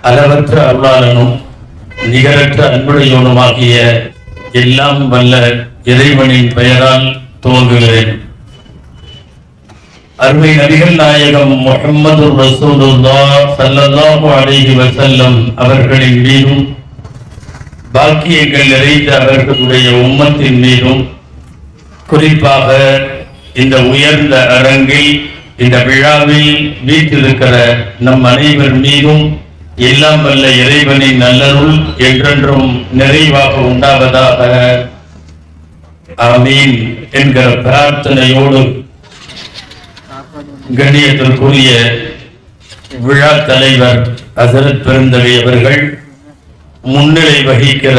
அளவற்ற அருளாளனும் நிகரற்ற அன்புடையவனுமாகிய எல்லாம் வல்ல இறைவனின் பெயரால் துவங்குகிறேன். அருமை நபிகள் நாயகம் முஹம்மது ரசூலுல்லாஹ் ஸல்லல்லாஹு அலைஹி வஸல்லம் அவர்களின் மீதும் பாக்கியங்கள் நிறைந்த அவர்களுடைய உம்மத்தின் மீதும் குறிப்பாக இந்த உயர்ந்த அரங்கில் இந்த விழாவில் வீட்டிருக்கிற நம் அனைவர் மீதும் எல்லாம் வல்ல இறைவனின் நல்லருள் என்றென்றும் நிறைவாக உண்டாவதாக ஆமீன் என்கிற பிரார்த்தனையோடு கண்ணியத்திற்குரிய விழா தலைவர் ஹசரத் பெருந்தகை அவர்கள், முன்னிலை வகிக்கிற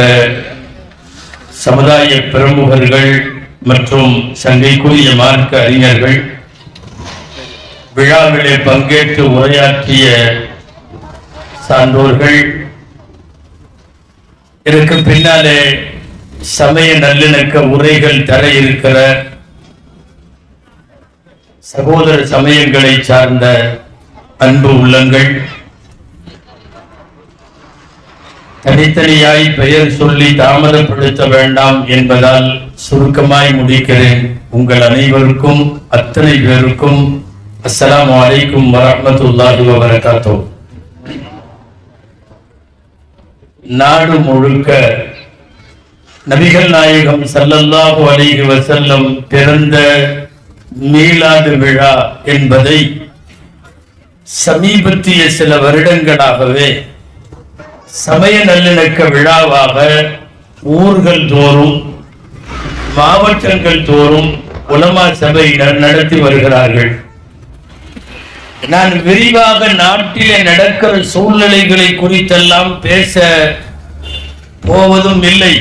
சமுதாய பிரமுகர்கள் மற்றும் சங்கைக்குரிய மார்க்க அறிஞர்கள், விழாவிலே பங்கேற்று உரையாற்றிய சான்றோர்கள், இதற்கு பின்னாலே சமய நல்லிணக்க உரைகள் தர இருக்கிற சகோதர சமயங்களை சார்ந்த அன்பு உள்ளங்கள், தனித்தனியாய் பெயர் சொல்லி தாமதப்படுத்த வேண்டாம் என்பதால் சுருக்கமாய் முடிக்கிறேன். உங்கள் அனைவருக்கும் அத்தனை பேருக்கும் அஸ்ஸலாமு அலைக்கும் வரஹ்மத்துல்லாஹி வபரகாத்துஹு. நாடு முழுக்க நபிகள் நாயகம் ஸல்லல்லாஹு அலைஹி வஸல்லம் பிறந்த மீலாது விழா என்பதை சமீபத்திய சில வருடங்களாகவே சமய நல்லிணக்க விழாவாக ஊர்கள் தோறும் மாவட்டங்கள் தோறும் உலமா சபையினர் நடத்தி வருகிறார்கள். நான் விரிவாக நாட்டிலே நடக்கிற சூழ்நிலைகளை குறித்தெல்லாம் பேச போவதும் இல்லை.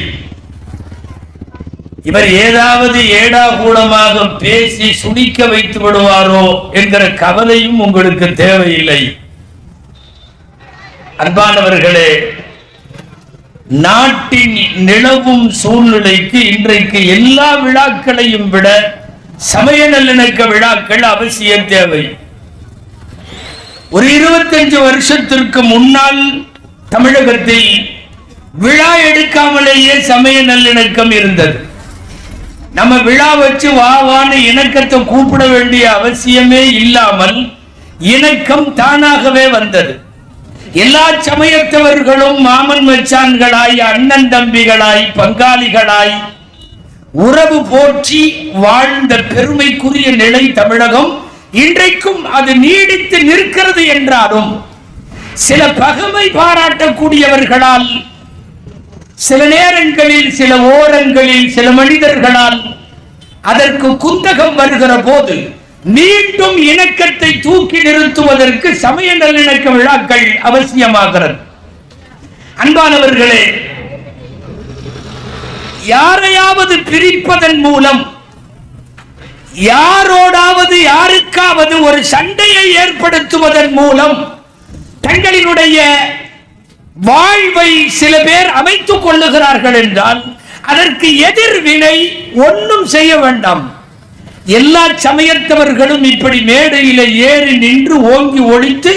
இவர் ஏதாவது ஏடாகூடமாக பேசி சுடிக்க வைத்து விடுவாரோ என்கிற கவலையும் உங்களுக்கு தேவையில்லை. அன்பானவர்களே, நாட்டின் நிலவும் சூழ்நிலைக்கு இன்றைக்கு எல்லா விழாக்களையும் விட சமய நல்லிணக்க விழாக்கள் அவசியம் தேவை. ஒரு 25 வருஷத்திற்கு முன்னால் தமிழகத்தில் விழா எடுக்காமலேயே சமய நல்லிணக்கம் இருந்தது. நம்ம விழா வச்சு வாவான்னு இணக்கத்தை கூப்பிட வேண்டிய அவசியமே இல்லாமல் இணக்கம் தானாகவே வந்தது. எல்லா சமயத்தவர்களும் மாமன் மச்சான்களாய், அண்ணன் தம்பிகளாய், பங்காளிகளாய் உறவு போற்றி வாழ்ந்த பெருமைக்குரிய நிலை தமிழகம். இன்றைக்கும் அது நீடித்து நிற்கிறது என்றாலும் சில பகைமை பாராட்டக்கூடியவர்களால், சில நேரங்களில், சில ஓரங்களில், சில மனிதர்களால் அதற்கு குந்தகம் வருகிற போது மீண்டும் இணக்கத்தை தூக்கி நிறுத்துவதற்கு சமய நல்லிணக்க விழாக்கள் அவசியமாகிறது. அன்பானவர்களே, யாரையாவது பிரிப்பதன் மூலம், யாரோடாவது யாருக்காவது ஒரு சண்டையை ஏற்படுத்துவதன் மூலம் தங்களினுடைய வாழ்வை சில பேர் அமைத்துக் கொள்ளுகிறார்கள் என்றால் அதற்கு எதிர்வினை ஒன்றும் செய்ய வேண்டாம். எல்லா சமயத்தவர்களும் இப்படி மேடையில ஏறி நின்று ஓங்கி ஒழித்து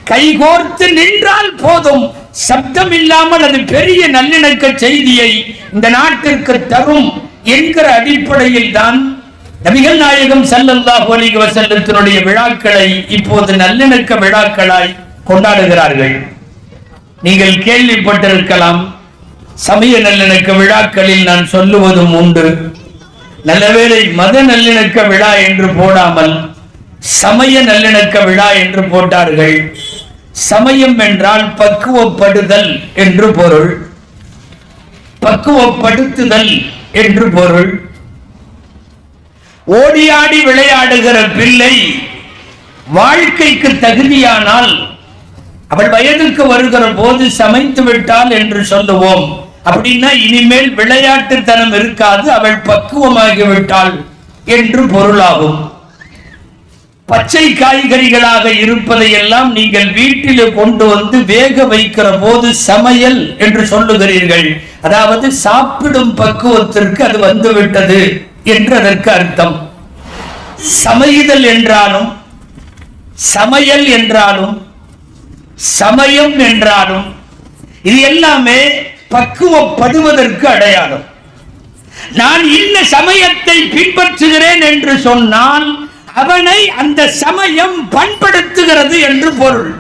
கைகோர்த்து நின்றால் போதும். சப்தம் இல்லாமல் அது பெரிய நல்லிணக்க செய்தியை இந்த நாட்டிற்கு தரும் என்கிற அடிப்படையில் தான் நபிகள் நாயகம் ஸல்லல்லாஹு அலைஹி வஸல்லத்தினுடைய விழாக்களை இப்போது நல்லிணக்க விழாக்களாய் கொண்டாடுகிறார்கள். நீங்கள் கேள்விப்பட்டிருக்கலாம், சமய நல்லிணக்க விழாக்களில் நான் சொல்லுவதும் உண்டு. நல்லவேளை மத நல்லிணக்க விழா என்று போடாமல் சமய நல்லிணக்க விழா என்று போட்டார்கள். சமயம் என்றால் பக்குவப்படுதல் என்று பொருள், பக்குவப்படுத்துதல் என்று பொருள். ஓடியாடி விளையாடுகிற பிள்ளை வாழ்க்கைக்கு தகுதியானால் அவள் வயதுக்கு வருகிற போது சமைத்து விட்டாள் என்று சொல்லுவோம். அப்படின்னா இனிமேல் விளையாட்டுத்தனம் இருக்காது, அவள் பக்குவமாகிவிட்டாள் என்று பொருளாகும். பச்சை காய்கறிகளாக இருப்பதையெல்லாம் நீங்கள் வீட்டில் கொண்டு வந்து வேக வைக்கிற போது சமையல் என்று சொல்லுகிறீர்கள். அதாவது சாப்பிடும் பக்குவத்திற்கு அது வந்துவிட்டது என்று அதற்கு அர்த்தம். சமையல் என்றாலும் சமையல் என்றாலும் சமயம் என்றாலும் இது எல்லாமே பக்குவப்படுவதற்கு அடையாளம். நான் இன்ன சமயத்தை பின்பற்றுகிறேன் என்று சொன்னால் அவனை அந்த சமயம் பண்படுத்துகிறது என்று பொருள்,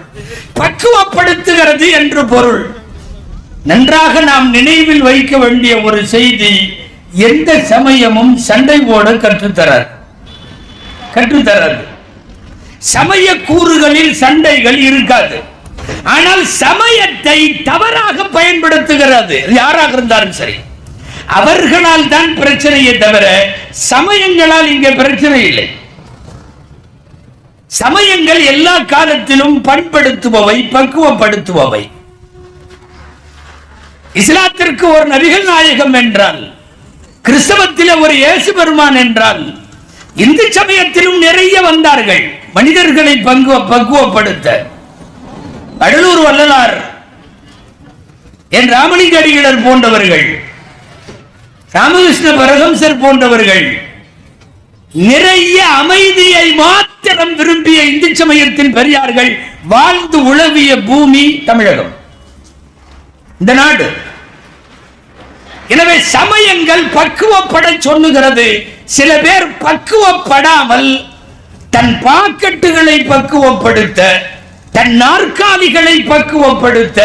பக்குவப்படுத்துகிறது என்று பொருள். நன்றாக நாம் நினைவில் வைக்க வேண்டிய ஒரு செய்தி, எந்த சமயமும் சண்டை போட கற்றுத்தராது. சமய கூறுகளில் சண்டைகள் இருக்காது. ஆனால் சமயத்தை தவறாக பயன்படுத்துகிறது யாராக இருந்தாலும் சரி, அவர்களால் தான் பிரச்சனையை தவிர சமயங்களால் இங்கே பிரச்சனை இல்லை. சமயங்கள் எல்லா காலத்திலும் பண்படுத்துபவை, பக்குவப்படுத்துபவை. இஸ்லாத்திற்கு ஒரு நபிகள் நாயகம் என்றால், கிறிஸ்தவத்தில் ஒரு இயேசு பெருமான் என்றால், இந்து சமயத்திலும் நிறைய வந்தார்கள் மனிதர்களை பக்குவப்படுத்த. அடலூர் வள்ளலார், என் ராமலிங்க அடிகளார் போன்றவர்கள், ராமகிருஷ்ண பரமஹம்சர் போன்றவர்கள் நிறைய அமைதியை மாத்திரம் விரும்பிய இந்து சமயத்தின் பெரியார்கள் வாழ்ந்து உழவிய பூமி தமிழகம், இந்த நாடு. எனவே சமயங்கள் பக்குவப்பட சொல்லுகிறது. சில பேர் பக்குவப்படாமல் தன் பாக்கெட்டுகளை பக்குவப்படுத்த, தன் நாற்காலிகளை பக்குவப்படுத்த,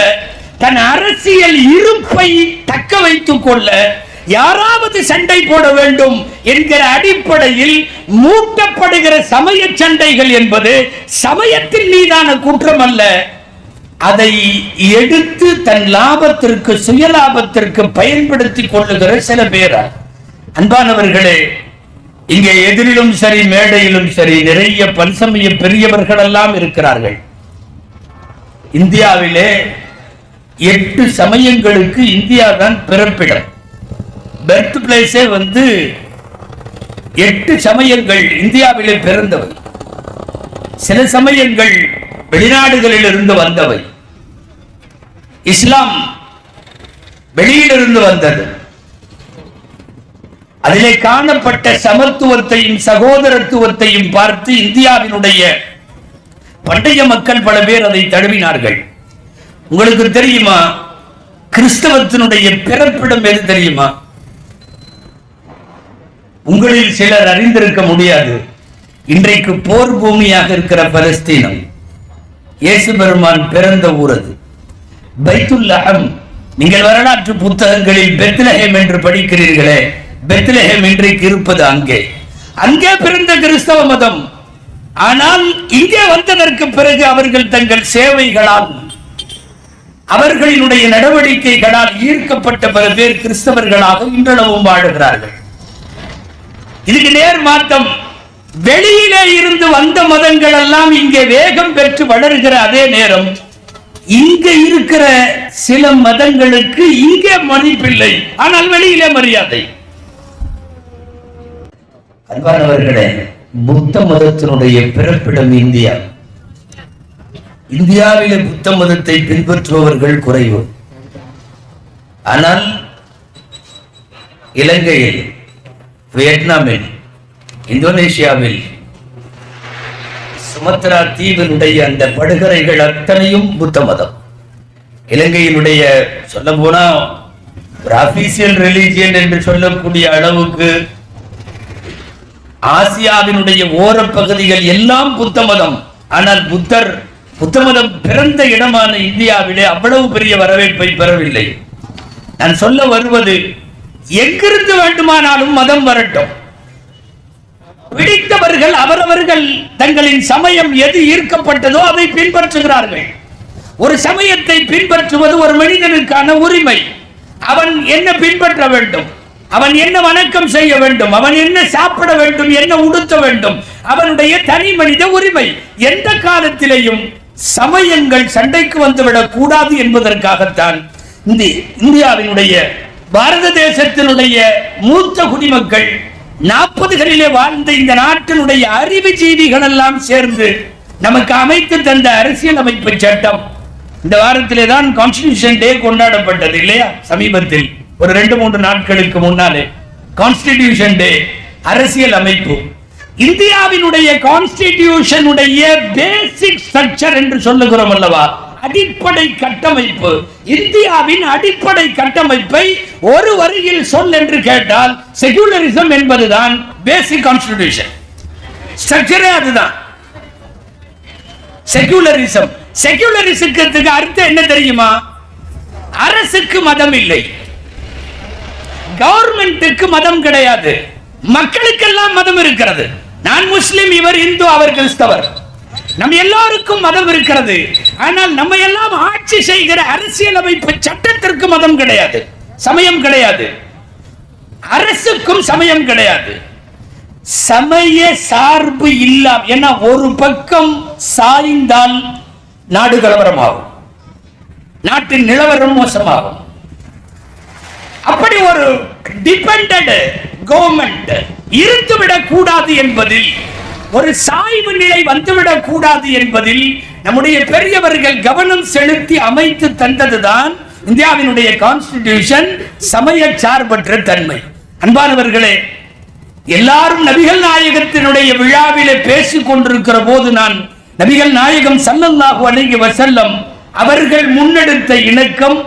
தன் அரசியல் இருப்பை தக்க வைத்துக் கொள்ள, யாராவது சண்டை போட வேண்டும் என்கிற அடிப்படையில் மூட்டப்படுகிற சமய சண்டைகள் என்பது சமயத்தின் மீதான குற்றம் அல்ல. அதை எடுத்து தன் லாபத்திற்கு, சுயலாபத்திற்கு பயன்படுத்திக் கொள்ளுகிற சில பேர். அன்பானவர்களே, இங்கே எதிரிலும் சரி மேடையிலும் சரி நிறைய பல்சமய பெரியவர்கள் எல்லாம் இருக்கிறார்கள். இந்தியாவிலே 8 சமயங்களுக்கு இந்தியா தான் பிறப்பிடம், பெர்த் பிளேஸே 8 சமயங்கள் இந்தியாவிலே பிறந்தவை. சில சமயங்கள் வெளிநாடுகளில் இருந்து வந்தவை. இஸ்லாம் வெளியிலிருந்து வந்தது. அதிலே காணப்பட்ட சமத்துவத்தையும் சகோதரத்துவத்தையும் பார்த்து இந்தியாவினுடைய பண்டைய மக்கள் பல பேர் அதை தழுவினார்கள். உங்களுக்கு தெரியுமா, கிறிஸ்தவத்தினுடைய பிறப்பிடம் எது தெரியுமா? உங்களில் சிலர் அறிந்திருக்க முடியாது. இன்றைக்கு போர் பூமியாக இருக்கிற பலஸ்தீனம், இயேசு பெருமான் பிறந்த ஊர் அது. பைத்துல்லஹம், நீங்கள் வரலாற்று புத்தகங்களில் பெத்லஹேம் என்று படிக்கிறீர்களே, பெத்லஹேம் இன்றைக்கு இருப்பது அங்கே பிறந்த கிறிஸ்தவ மதம். ஆனால் இங்கே வந்ததற்கு பிறகு அவர்கள் தங்கள் சேவைகளால், அவர்களினுடைய நடவடிக்கைகளால் ஈர்க்கப்பட்ட பல பேர் கிறிஸ்தவர்களாக இன்றளவும் வாழுகிறார்கள். இதுக்கு நேர் மாற்றம், வெளியிலே இருந்து வந்த மதங்கள் எல்லாம் இங்கே வேகம் பெற்று வளர்கிற அதே நேரம் இங்கே இருக்கிற சில மதங்களுக்கு இங்கே மதிப்பில்லை, ஆனால் வெளியிலே மரியாதை. அன்பானவர்களே, புத்த மதத்தினுடைய பிறப்பிடம் இந்தியா. இந்தியாவிலே புத்த மதத்தை பின்பற்றுபவர்கள் குறைவு. ஆனால் இலங்கையில், வியட்நாமில், இந்தோனேஷியாவில், சுமத்ரா தீவினுடைய அந்த படுகரைகள் அத்தனையும் புத்த மதம். இலங்கையினுடைய சொல்ல போனா ஒரு அபிஷியல் ரிலிஜியன் என்று சொல்லக்கூடிய அளவுக்கு ஆசியாவினுடைய ஓரப்பகுதிகள் எல்லாம் புத்த மதம். ஆனால் புத்த மதம் பிறந்த இடமான இந்தியாவிலே அவ்வளவு பெரிய வரவேற்பை பெறவில்லை. நான் சொல்ல வருவது, எங்கிருந்து வேண்டுமானாலும் மதம் வரட்டும், பிடித்தவர்கள் அவரவர்கள் தங்களின் சமயம் எது ஈர்க்கப்பட்டதோ அதை பின்பற்றுகிறார்கள். ஒரு சமயத்தை பின்பற்றுவது ஒரு மனிதனுக்கான உரிமை. அவன் என்ன பின்பற்ற வேண்டும், அவன் என்ன வணக்கம் செய்ய வேண்டும், அவன் என்ன சாப்பிட வேண்டும், என்ன உடுத்த வேண்டும், அவனுடைய தனி மனித உரிமை. எந்த காலத்திலேயும் சமயங்கள் சண்டைக்கு வந்துவிடக் கூடாது என்பதற்காகத்தான் இந்தியாவினுடைய, பாரத தேசத்தினுடைய மூத்த குடிமக்கள் 40களிலே வாழ்ந்த இந்த நாட்டினுடைய அறிவுஜீவிகள் எல்லாம் சேர்ந்து நமக்கு அமைத்து தந்த அரசியல் அமைப்பு சட்டம். இந்த வாரத்திலே தான் கான்ஸ்டிடியூஷன் டே கொண்டாடப்பட்டது இல்லையா? சமீபத்தில் ஒரு 2-3 நாட்களுக்கு முன்னாலே கான்ஸ்டிடியூஷன் டே, அரசியல் அமைப்பு. இந்தியாவினுடைய கான்ஸ்டிடியூஷனுடைய பேசிக் ஸ்ட்ரக்சர் என்று சொல்லுகிறோம் அல்லவா, அடிப்படை கட்டமைப்பு, இந்தியாவின் அடிப்படை கட்டமைப்பை ஒரு வரியில் சொல் என்று கேட்டால் செகுலரிசம் என்பதுதான் பேசிக் கான்ஸ்டிடியூஷன். ஸ்ட்ரக்சரே அதுதான் செகுலரிசம். செகுலரிசத்துக்கு அர்த்தம் என்ன தெரியுமா? அரசுக்கு மதம் இல்லை, கவர்மெண்ட்டுக்கு மதம் கிடையாது, மக்களுக்கெல்லாம் மதம் இருக்கிறது. நான் முஸ்லிம், இவர் இந்து, அவர் கிறிஸ்தவர், நம்ம எல்லாருக்கும் மதம் இருக்கிறது. ஆனால் நம்ம எல்லாம் ஆட்சி செய்கிற அரசியலமைப்பு சட்டத்திற்கு மதம் கிடையாது, சமயம் கிடையாது, அரசுக்கும் சமயம் கிடையாது. சமய சார்பு இல்லாம, ஏன்னா ஒரு பக்கம் சாய்ந்தால் நாடு கலவரமாகும், நாட்டின் நிலவரம் மோசமாகும். அப்படி ஒரு டிபெண்டட் கவர்மெண்ட் இருந்துவிடக் கூடாது என்பதில், ஒரு சாய்வு நிலை வந்துவிடக் கூடாது என்பதில் நம்முடைய பெரியவர்கள் கவனம் செலுத்தி அமைத்து தந்ததுதான் இந்தியாவினுடைய கான்ஸ்டிடியூஷன், சமய சார்பற்ற தன்மை. அன்பானவர்களே, எல்லாரும் நபிகள் நாயகத்தினுடைய விழாவிலே பேசிக் கொண்டிருக்கிற போது நான் நபிகள் நாயகம் ஸல்லல்லாஹு அலைஹி வஸல்லம் அவர்கள் முன்னெடுத்த இணக்கம்,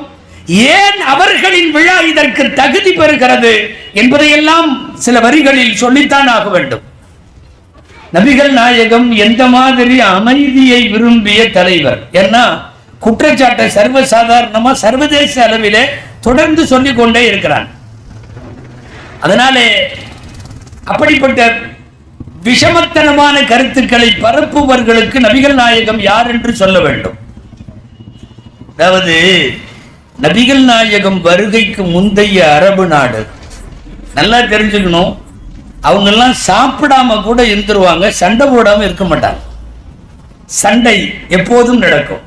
ஏன் அவர்களின் விழா இதற்கு தகுதி பெறுகிறது என்பதையெல்லாம் சில வரிகளில் சொல்லித்தான் ஆக வேண்டும். நபிகள் நாயகம் எந்த மாதிரி அமைதியை விரும்பிய தலைவர், ஏன்னா குற்றச்சாட்டை சர்வசாதாரணமா சர்வதேச அளவிலே தொடர்ந்து சொல்லிக் கொண்டே இருக்கிறான். அதனாலே அப்படிப்பட்ட விஷமத்தனமான கருத்துக்களை பரப்புவர்களுக்கு நபிகள் நாயகம் யார் என்று சொல்ல வேண்டும். அதாவது நபிகள் நாயகம் வருகைக்கு முந்தைய அரபு நாடு, நல்லா தெரிஞ்சுக்கணும், அவங்க எல்லாம் சாப்பிடாம கூட இருந்துருவாங்க, சண்டை போடாம இருக்க மாட்டாங்க. சண்டை எப்போதும் நடக்கும்.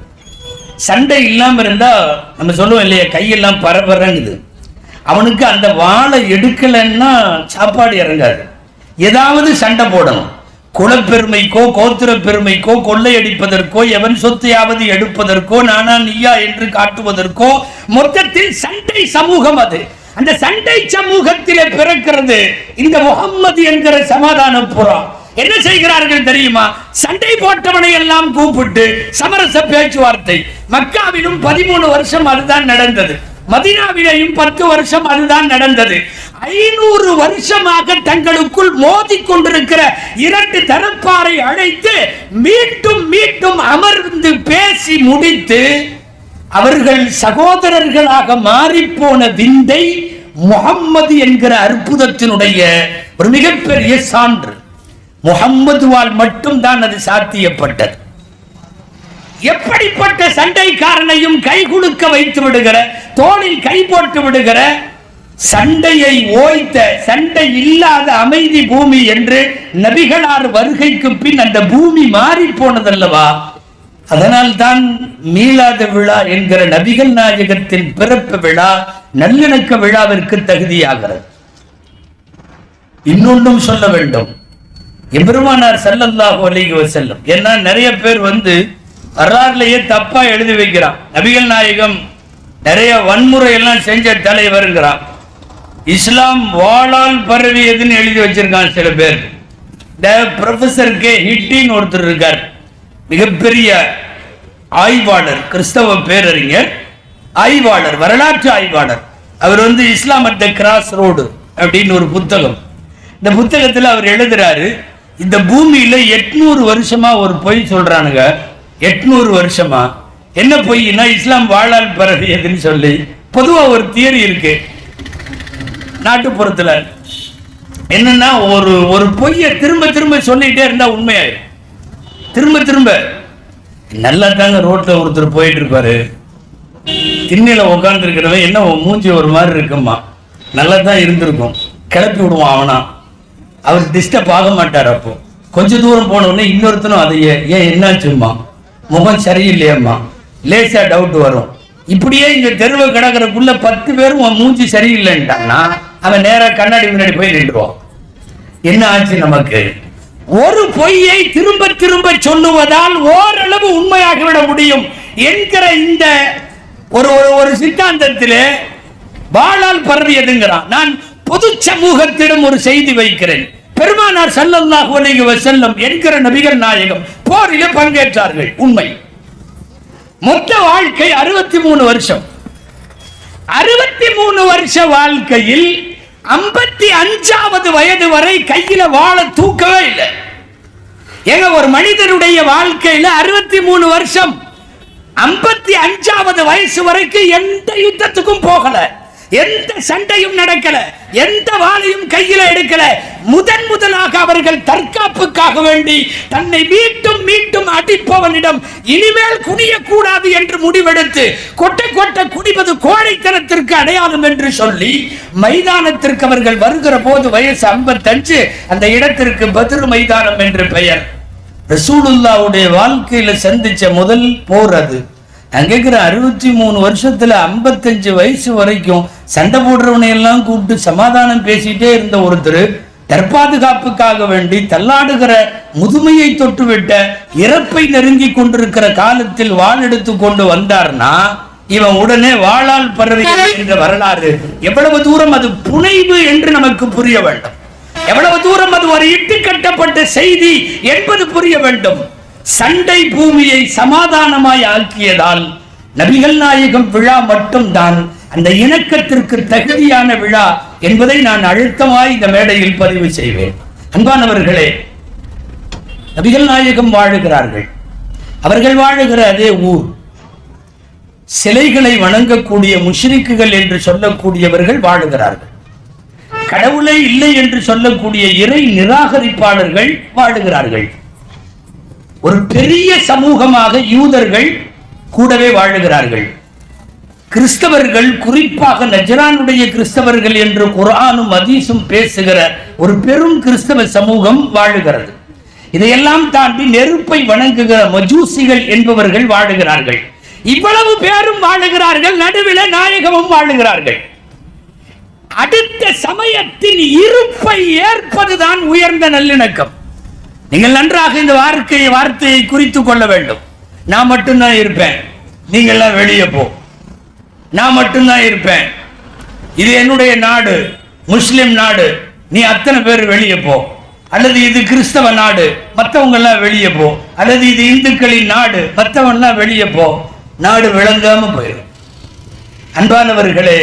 சண்டை இல்லாம இருந்தா நம்ம சொல்லுவோம் இல்லையா, கையெல்லாம் பரபரங்குது. அவனுக்கு அந்த வாழை எடுக்கலன்னா சாப்பாடு இறங்காது. ஏதாவது சண்டை போடணும். குலப்பெருமைக்கோ கோத்திர பெருமைக்கோ கொள்ளையடிப்பதற்கோ எவன் சொத்தையாவது எடுப்பதற்கோ நானா நீயா என்று காட்டுவதற்கோ மொத்தத்தில் சண்டை சமூகம் அது. அந்த சண்டை சமூகத்திலே பிறக்கிறது இந்த முகம்மது என்கிற சமாதான புறா. என்ன செய்கிறார்கள் தெரியுமா? சண்டை போட்டவனை எல்லாம் கூப்பிட்டு சமரச பேச்சுவார்த்தை. மக்காவிலும் 13 வருஷம் அதுதான் நடந்தது, மதீனாவிலேயும் 10 வருஷம் அதுதான் நடந்தது. 500 வருஷமாக தங்களுக்குள் மோதி கொண்டிருக்கிற 2 தரப்பாரை அழைத்து மீண்டும் மீண்டும் அமர்ந்து பேசி முடித்து அவர்கள் சகோதரர்களாக மாறிப்போன விந்தை முஹம்மது என்கிற அற்புதத்தினுடைய ஒரு மிகப்பெரிய சான்று. முஹம்மதுவால் மட்டும்தான் அது சாத்தியப்பட்டது. எப்படிப்பட்ட சண்டைக்காரனையும் கை குலுக்க வைத்து விடுகிற, தோளில் கை போட்டு விடுகிற, சண்டையை ஓய்த்த, சண்டை இல்லாத அமைதி பூமி என்று நபிகளார் வருகைக்கு பின் அந்த பூமி மாறி போனதல்லவா? அதனால் தான் மீலாத விழா என்கிற நபிகள் நாயகத்தின் பிறப்பு விழா நல்லிணக்க விழாவிற்கு தகுதியாகிறது. இன்னொன்றும் சொல்ல வேண்டும், எம்பெருமானார் ஸல்லல்லாஹு அலைஹி வஸல்லம், ஏன்னா நிறைய பேர் வரலாறுலயே தப்பா எழுதி வைக்கிறான். நபிகள் நாயகம் நிறைய வன்முறை எல்லாம் செஞ்ச தலைவருங்கிறான். இஸ்லாம் வாளால் பரவியதுன்னு எழுதி வச்சிருக்கான் சில பேர். ப்ரொஃபசர் கே ஹிட்டின்னு ஒருத்தர் இருக்கார், மிகப்பெரிய ஆய்வாளர், கிறிஸ்தவ பேரறிஞர், ஆய்வாளர், வரலாற்று ஆய்வாளர். அவர் இஸ்லாம் அட் த கிராஸ் ரோடு அப்படின்னு ஒரு புத்தகம். இந்த புத்தகத்தில் அவர் எழுதுறாரு, இந்த பூமியில 800 வருஷமா ஒரு பொய் சொல்றானுங்க. 800 வருஷமா என்ன பொய்னா, இஸ்லாம் வாழால் பரவியதுன்னு சொல்லி பொதுவா ஒரு தியரி இருக்கு நாட்டுப்புறத்துல. என்னன்னா, ஒரு பொய்யை திரும்ப திரும்ப சொல்லிட்டே இருந்தா உண்மையாயிரும். திரும்ப திரும்ப நல்லா தாங்க ரோட்ல ஒருத்தர் போயிட்டு இருப்பாரு, திண்ணையில உட்கார்ந்து இருக்கிறவன் என்ன மூஞ்சி ஒரு மாதிரி இருக்குமா, நல்லா தான் இருந்திருக்கும், கிளப்பி விடுவான் அவனா. அவர் டிஸ்டர்ப் ஆக மாட்டார். அப்போ கொஞ்ச தூரம் போன உடனே இன்னொருத்தனும் அதையே, ஏன் என்னாச்சும்மா, முகம் சரியில்லையம்மா, லேசா டவுட் வரும். இப்படியே இங்க தெருவை கிடக்கிறக்குள்ள 10 பேரும் உன் மூஞ்சி சரியில்லைன்ட்டான்னா அவன் நேரா கண்ணாடி முன்னாடி போய் நின்றுவான். என்ன ஆச்சு நமக்கு? ஒரு பொய்யை திரும்ப திரும்ப சொல்லுவதால் ஓரளவு உண்மையாகிவிட முடியும் என்கிற இந்த ஒரு சித்தாந்தத்திலே வாளால் பரவியதுங்கிறான். நான் பொது சமூகத்திடம் ஒரு செய்தி வைக்கிறேன். பெருமானார் ஸல்லல்லாஹு அலைஹி வஸல்லம் என்கிற நபிகள் நாயகம் போரிலே பங்கேற்றார்கள், உண்மை. மொத்த வாழ்க்கை 63 வருஷம். 63 வருஷ வாழ்க்கையில் 55வது வயது வரை கையில வாழ தூக்கவே இல்லை. ஏங்க, ஒரு மனிதனுடைய வாழ்க்கையில 63 வருஷம், 55வது வயசு வரைக்கும் எந்த யுத்தத்துக்கும் போகல, எந்த சண்டையும் நடக்கல, எந்த வாளையும் கையில எடுக்கல. முதலாக அவர்கள் தற்காப்புக்காக வேண்டி தன்னை மீண்டும் மீண்டும் அடிப்பவனிடம் இனிமேல் குனியக்கூடாது என்று முடிவெடுத்து கொட்ட குடிப்பது கோழைத்தனத்திற்கு அடையாளம் என்று சொல்லி மைதானத்திற்கு அவர்கள் வருகிற போது வயசு 55. அந்த இடத்திற்கு பத்ர் மைதானம் என்று பெயர். ரசூலுல்லாஹ்வுடைய வாழ்க்கையில சந்திச்ச முதல் போர் அது. நான் கேட்கிற 63 வருஷத்துல 55 வயசு வரைக்கும் சண்டை போடுறவனை எல்லாம் கூப்பிட்டு சமாதானம் பேசிட்டே இருந்த ஒருத்தர் தற்பாதுகாப்புக்காக வேண்டி தள்ளாடுகிற முதுமையை தொட்டுவிட்ட இறப்பை நெருங்கி கொண்டிருக்கிற காலத்தில் வாள் எடுத்து கொண்டு வந்தார்னா இவன் உடனே வாளால் பரவி என்ற வரலாறு எவ்வளவு தூரம் அது புனைவு என்று நமக்கு புரிய வேண்டும். எவ்வளவு தூரம் அது ஒரு இட்டு கட்டப்பட்ட செய்தி என்பது புரிய வேண்டும். சண்டை பூமியை சமாதானமாய் ஆக்கியதால் நபிகள் நாயகம் விழா மட்டும்தான் அந்த இணக்கத்திற்கு தகுதியான விழா என்பதை நான் அழுத்தமாய் இந்த மேடையில் பதிவு செய்வேன். அன்பானவர்களே, நபிகள் நாயகம் வாழுகிறார்கள். அவர்கள் வாழுகிற அதே ஊர். சிலைகளை வணங்கக்கூடிய முஷ்ரிக்குகள் என்று சொல்லக்கூடியவர்கள் வாழுகிறார்கள். கடவுளே இல்லை என்று சொல்லக்கூடிய இறை நிராகரிப்பாளர்கள் வாழுகிறார்கள். ஒரு பெரிய சமூகமாக யூதர்கள் கூடவே வாழுகிறார்கள். கிறிஸ்தவர்கள், குறிப்பாக நஜ்ரானுடைய கிறிஸ்தவர்கள் என்று குர்ஆனும் ஹதீஸும் பேசுகிற ஒரு பெரும் கிறிஸ்தவ சமூகம் வாழுகிறது. இதையெல்லாம் தாண்டி நெருப்பை வணங்குகிற மஜூசிகள் என்பவர்கள் வாழுகிறார்கள். இவ்வளவு பேரும் வாழுகிறார்கள். நடுவில் நாயகமும் வாழுகிறார்கள். அடுத்த சமயத்தின் இருப்பை ஏற்பதுதான் உயர்ந்த நல்லிணக்கம். நீங்கள் நன்றாக இந்த வார்த்தையை குறித்துக் கொள்ள வேண்டும். நான் மட்டும்தான் இருப்பேன், நீங்கள்லாம் வெளியே போ. நான் மட்டும்தான் இருப்பேன், இது என்னுடைய நாடு, முஸ்லிம் நாடு, நீ அத்தனை பேர் வெளியே போ. அல்லது இது கிறிஸ்தவ நாடு, மற்றவங்க எல்லாம் வெளியே போ. அல்லது இது இந்துக்களின் நாடு, மற்றவங்க எல்லாம் வெளியே போ. நாடு விளங்காம போயிடும். அன்பானவர்களே,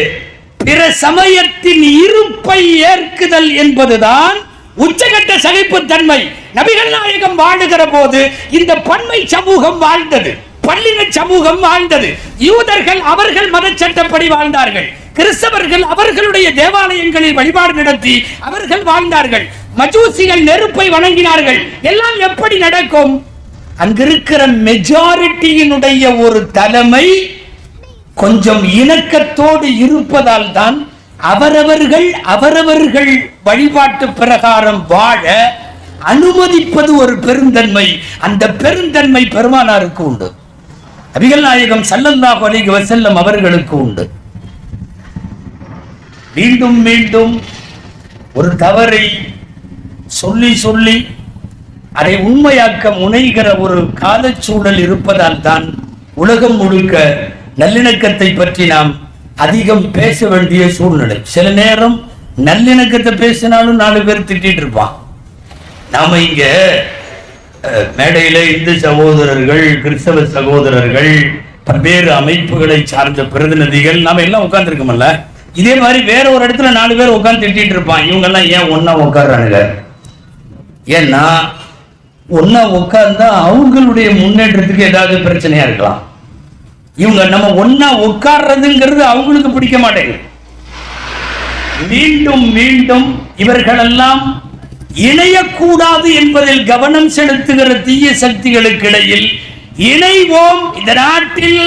பிற சமயத்தின் இருப்பை ஏற்குதல் என்பதுதான் உச்சகட்ட சகிப்புத்தன்மை. நபிகள் நாயகம் வாழுகிற போது இந்த பன்மை சமூகம் வாழ்ந்தது, பல்லின சமூகம் வாழ்ந்தது. யூதர்கள் அவர்கள் மத சட்டப்படி வாழ்ந்தார்கள். கிறிஸ்தவர்கள் அவர்களுடைய தேவாலயங்களில் வழிபாடு நடத்தி அவர்கள் வாழ்ந்தார்கள். மஜூசிகள் நெருப்பை வணங்கினார்கள். எல்லாம் எப்படி நடக்கும்? அங்கிருக்கிற மெஜாரிட்டியினுடைய ஒரு தலைமை கொஞ்சம் இணக்கத்தோடு இருப்பதால் தான் அவரவர்கள் வழிபாட்டு பிரகாரம் வாழ அனுமதிப்பது ஒரு பெருந்தன்மை. அந்த பெருந்தன்மை பெருமானாருக்கு உண்டு, நபிகள் நாயகம் ஸல்லல்லாஹு அலைஹி வஸல்லம் அவர்களுக்கு உண்டு. மீண்டும் மீண்டும் ஒரு தவறை சொல்லி அதை உண்மையாக்க முனைகிற ஒரு காலச்சூழல் இருப்பதால் தான் உலகம் முழுக்க நல்லிணக்கத்தை பற்றி நாம் அதிகம் பேச வேண்டிய சூழ்நிலை. சில நேரம் நல்லிணக்கத்தை பேசினாலும் 4 பேர் திட்டிட்டு இருப்பான். நாம இங்க மேடையில இந்து சகோதரர்கள், கிறிஸ்தவ சகோதரர்கள், பல்வேறு அமைப்புகளை சார்ந்த பிரதிநிதிகள் நாம எல்லாம் உட்கார்ந்துருக்கோம்ல. இதே மாதிரி வேற ஒரு இடத்துல 4 பேர் உட்கார்ந்து திட்டிட்டு இருப்பான். இவங்க எல்லாம் ஏன் ஒன்னா உட்கார்றானுங்க? ஏன்னா ஒன்னா உட்கார்ந்தா அவங்களுடைய முன்னேற்றத்துக்கு ஏதாவது பிரச்சனையா இருக்கலாம். இவங்க நம்ம ஒன்னா உட்கார்றதுங்கிறது அவங்களுக்கு பிடிக்க மாட்டேங்குது. மீண்டும் மீண்டும் இவர்களெல்லாம் இணையக்கூடாது என்பதில் கவனம் செலுத்துகிற தீய சக்திகளுக்கு இடையில் இணைவோம். இந்த நாட்டில்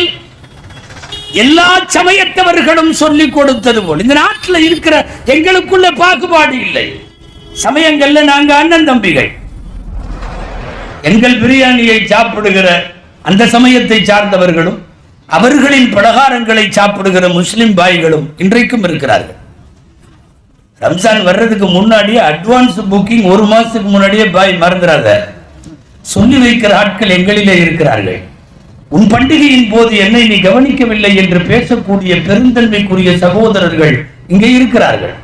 எல்லா சமயத்தவர்களும் சொல்லிக் கொடுத்தது போல் இந்த நாட்டில் இருக்கிற எங்களுக்குள்ள பாகுபாடு இல்லை. சமயங்கள்ல நாங்க அண்ணன் தம்பிகள். எங்கள் பிரியாணியை சாப்பிடுகிற அந்த சமயத்தை சார்ந்தவர்களும் அவர்களின் பலகாரங்களை சாப்பிடுகிற முஸ்லிம் பாய்களும் இன்றைக்கும் இருக்கிறார்கள். ரம்ஜான் வர்றதுக்கு முன்னாடியே அட்வான்ஸ் புக்கிங் 1 மாசத்துக்கு முன்னாடியே பாய் மறந்துடாத சொல்லி வைக்கிற ஆட்கள் எங்களிலே இருக்கிறார்கள். உன் பண்டிகையின் போது என்னை நீ கவனிக்கவில்லை என்று பேசக்கூடிய பெருந்தன்மைக்குரிய சகோதரர்கள் இங்கே இருக்கிறார்கள்.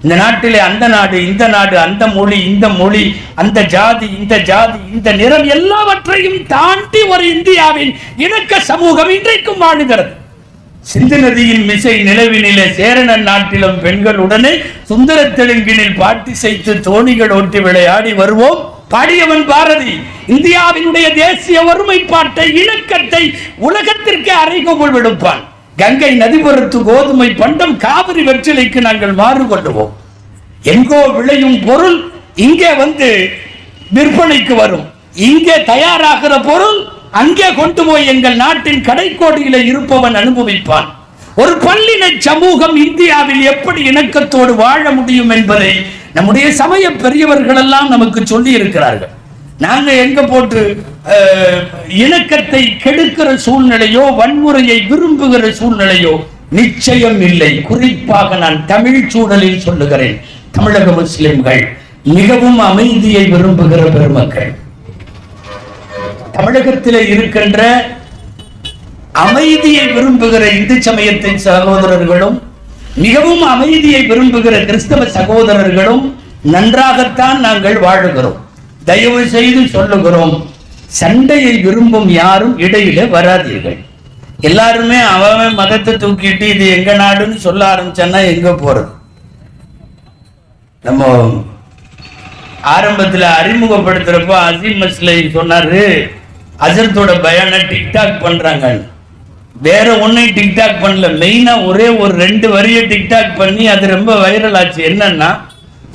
இந்த நாட்டிலே அந்த நாடு, இந்த நாடு, அந்த மொழி, இந்த மொழி, அந்த ஜாதி, இந்த ஜாதி, இந்த நிறம், எல்லாவற்றையும் தாண்டி ஒரு இந்தியாவின் இணக்க சமூகம் இன்றைக்கும் வாழுகிறது. சிந்து நதியின் மிசை நிலவினிலே சேரணன் நாட்டிலும் பெண்களுடனே சுந்தர தெலுங்கினில் பாட்டி செய்து தோணிகள் ஓட்டி விளையாடி வருவோம் பாடியவன் பாரதி. இந்தியாவினுடைய தேசிய ஒருமைப்பாட்டை, இணக்கத்தை உலகத்திற்கு அறைகோல் விடுப்பான். கங்கை நதிபுரத்து கோதுமை பண்டம், காவிரி வெற்றிலைக்கு நாங்கள் மாறுகொள்ளுவோம். எங்கோ விளையும் பொருள் இங்கே வந்து விற்பனைக்கு வரும். இங்கே தயாராகிற பொருள் அங்கே கொண்டு போய் எங்கள் நாட்டின் கடைக்கோடியில இருப்பவன் அனுபவிப்பான். ஒரு பல்லின சமூகம் இந்தியாவில் எப்படி இணக்கத்தோடு வாழ முடியும் என்பதை நம்முடைய சமய பெரியவர்கள் எல்லாம் நமக்கு சொல்லி இருக்கிறார்கள். நாங்க எங்க போட்டு இணக்கத்தை கெடுக்கிற சூழ்நிலையோ வன்முறையை விரும்புகிற சூழ்நிலையோ நிச்சயம் இல்லை. குறிப்பாக நான் தமிழ் சூழலில் சொல்லுகிறேன். தமிழக முஸ்லிம்கள் மிகவும் அமைதியை விரும்புகிற பெருமக்கள். தமிழகத்தில் இருக்கின்ற அமைதியை விரும்புகிற இந்து சமயத்தின் சகோதரர்களும் மிகவும் அமைதியை விரும்புகிற கிறிஸ்தவ சகோதரர்களும் நன்றாகத்தான் நாங்கள் வாழுகிறோம். தயவு செய்து சொல்லுகிறோம், சண்டையை விரும்பும் யாரும் இடையில வராதீர்கள். எல்லாருமே அவன் மதத்தை தூக்கிட்டு இது எங்க நாடுன்னு சொல்ல ஆரம்பிச்சான்னா எங்க போறது? நம்ம ஆரம்பத்தில் அறிமுகப்படுத்துறப்ப அசீம் மஸ்லை சொன்னாரு, அஜரத்தோட பயான டிக்டாக் பண்றாங்க. வேற ஒன்னும் டிக்டாக் பண்ணல, மெயினா ஒரே ஒரு 2 வரியை டிக்டாக் பண்ணி அது ரொம்ப வைரல் ஆச்சு. என்னன்னா,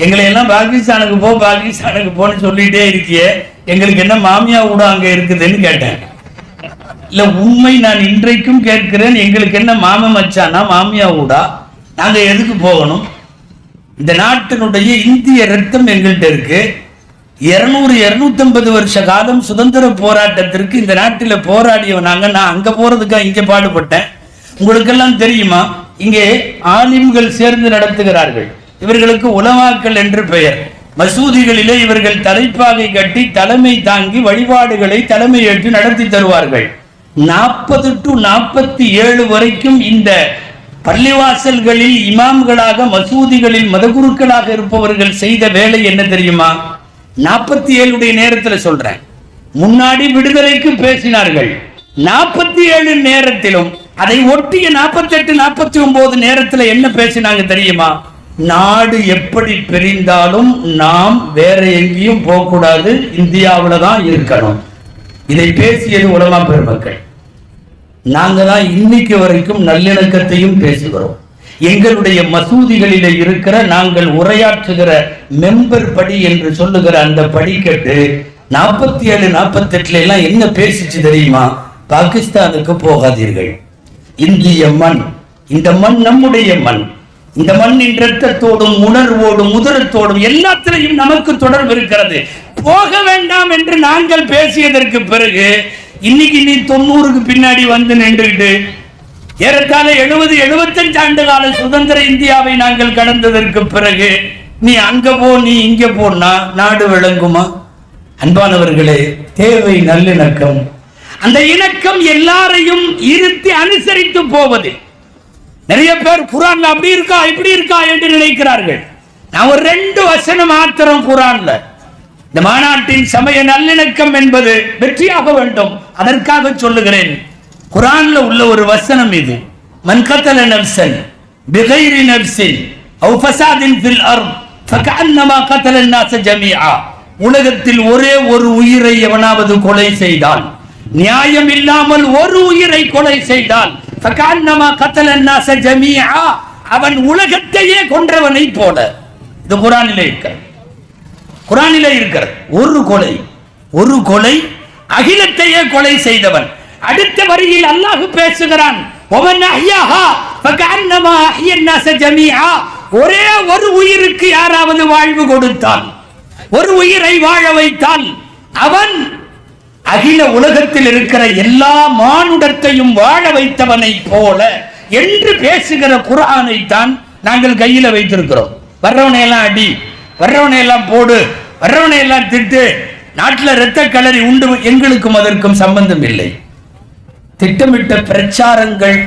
எங்களை எல்லாம் பாகிஸ்தானுக்கு போன்னு சொல்லிட்டே இருக்கியே, எங்களுக்கு என்ன மாமியா கூட அங்க இருக்குதுன்னு கேட்டேன். இல்ல உண்மை நான் இன்றைக்கும் கேட்கிறேன், எங்களுக்கு என்ன மாம மச்சானா மாமியா ஊடா? நாங்க எதுக்கு போகணும்? இந்த நாட்டினுடைய இந்திய ரத்தம் எங்கள்கிட்ட இருக்கு. 200-250 வருஷ காலம் சுதந்திர போராட்டத்திற்கு இந்த நாட்டில் போராடியவனாங்க. நான் அங்க போறதுக்கா இங்க பாடுபட்டேன். உங்களுக்கெல்லாம் தெரியுமா, இங்கே ஆலிம்கள் சேர்ந்து நடத்துகிறார்கள். இவர்களுக்கு உலமாக்கள் என்று பெயர். மசூதிகளிலே இவர்கள் தலைப்பாகை கட்டி தலைமை தாங்கி வழிபாடுகளை தலைமை ஏற்று நடத்தி தருவார்கள். 40 to 47 வரைக்கும் இந்த பள்ளிவாசல்களில் இமாம்களாக, மசூதிகளில் மதகுருக்களாக இருப்பவர்கள் செய்த வேலை என்ன தெரியுமா? 47 நேரத்தில் சொல்றேன். முன்னாடி விடுதலைக்கு பேசினார்கள். 47 நேரத்திலும் அதை ஒட்டிய 48-49 நேரத்தில் என்ன பேசினாங்க தெரியுமா? நாடு எப்படி பிரிந்தாலும் நாம் வேற எங்கேயும் போகக்கூடாது, இந்தியாவில் தான் இருக்கணும். இதை பேசியது உலமா பெருமக்கள். நாங்க தான் இன்னைக்கு வரைக்கும் நல்லிணக்கத்தையும் பேசுகிறோம். எங்களுடைய மசூதிகளில் இருக்கிற நாங்கள் உரையாற்றுகிற மெம்பர் படி என்று சொல்லுகிற அந்த படிக்கட்டு 47-48 எல்லாம் என்ன பேசிச்சு தெரியுமா? பாகிஸ்தானுக்கு போகாதீர்கள், இந்திய மண், இந்த மண் நம்முடைய மண், இந்த மண்ணின் இரத்தத்தோடும் உணர்வோடும் உதரத்தோடும் எல்லாத்திலையும் நமக்கு தொடர்பு இருக்கிறது, போக வேண்டாம் என்று நாங்கள் பேசியதற்கு பிறகு இன்னைக்கு நீ 90க்கு பின்னாடி வந்து நின்றுட்டு ஏறத்தாழ 70-75 ஆண்டு கால சுதந்திர இந்தியாவை நாங்கள் கடந்ததற்கு பிறகு நீ அங்க போ, நீ இங்க போனா நாடு விளங்குமா? அன்பானவர்களே, தேவை நல்லிணக்கம். அந்த இணக்கம் எல்லாரையும் இருத்தி அனுசரித்து போவது. நிறைய பேர் குரான்ல அப்படி இருக்கா இப்படி இருக்கா என்று நினைக்கிறார்கள். நான் ஒரு 2 வசனம் மாத்திரம் குரான்ல, இந்த மாநாட்டின் சமய நல்லிணக்கம் என்பது வெற்றியாக வேண்டும், அதற்காக சொல்லுகிறேன். குரான்ல உள்ள ஒரு வசனம் இது. மன் கதல நஃப்ஸன் பிகைரி நஃப்ஸின் அவ் ஃபஸாதின் ஃபில் அர்த் ஃபகஅன்னமா கதல الناس ஜமீஆ. உலகத்தில் ஒரே ஒரு உயிரை எவனாவது கொலை செய்தால், நியாயம் இல்லாமல் ஒரு உயிரை கொலை செய்தால், ஃபகஅன்னமா கதல الناس ஜமீஆ, அவன் உலகத்தையே கொன்றவனை போல. இது குரானிலே இருக்கிறது. குரானிலே இருக்கிறது. ஒரு கொலை அகிலத்தையே கொலை செய்தவன். அடுத்த வரியில் அல்லாஹ் பேசுகிறான், ஒரே ஒரு உயிருக்கு யாராவது வாழ்வு கொடுத்தால், ஒரு உயிரை வாழ வைத்தால், அவன் அகில உலகத்தில் இருக்கிற எல்லா மானுடத்தையும் வாழ வைத்தவனை போல என்று பேசுகிற குர்ஆனை தான் நாங்கள் கையில வைத்திருக்கிறோம். வர்றவனை எல்லாம் அடி, வர்றவனை எல்லாம் போடு, வர்றவனை எல்லாம் திட்டு, நாட்டில் இரத்த களரி உண்டு, எங்களுக்கும் அதற்கும் சம்பந்தம் இல்லை. திட்டமிட்ட பிரச்சாரங்கள்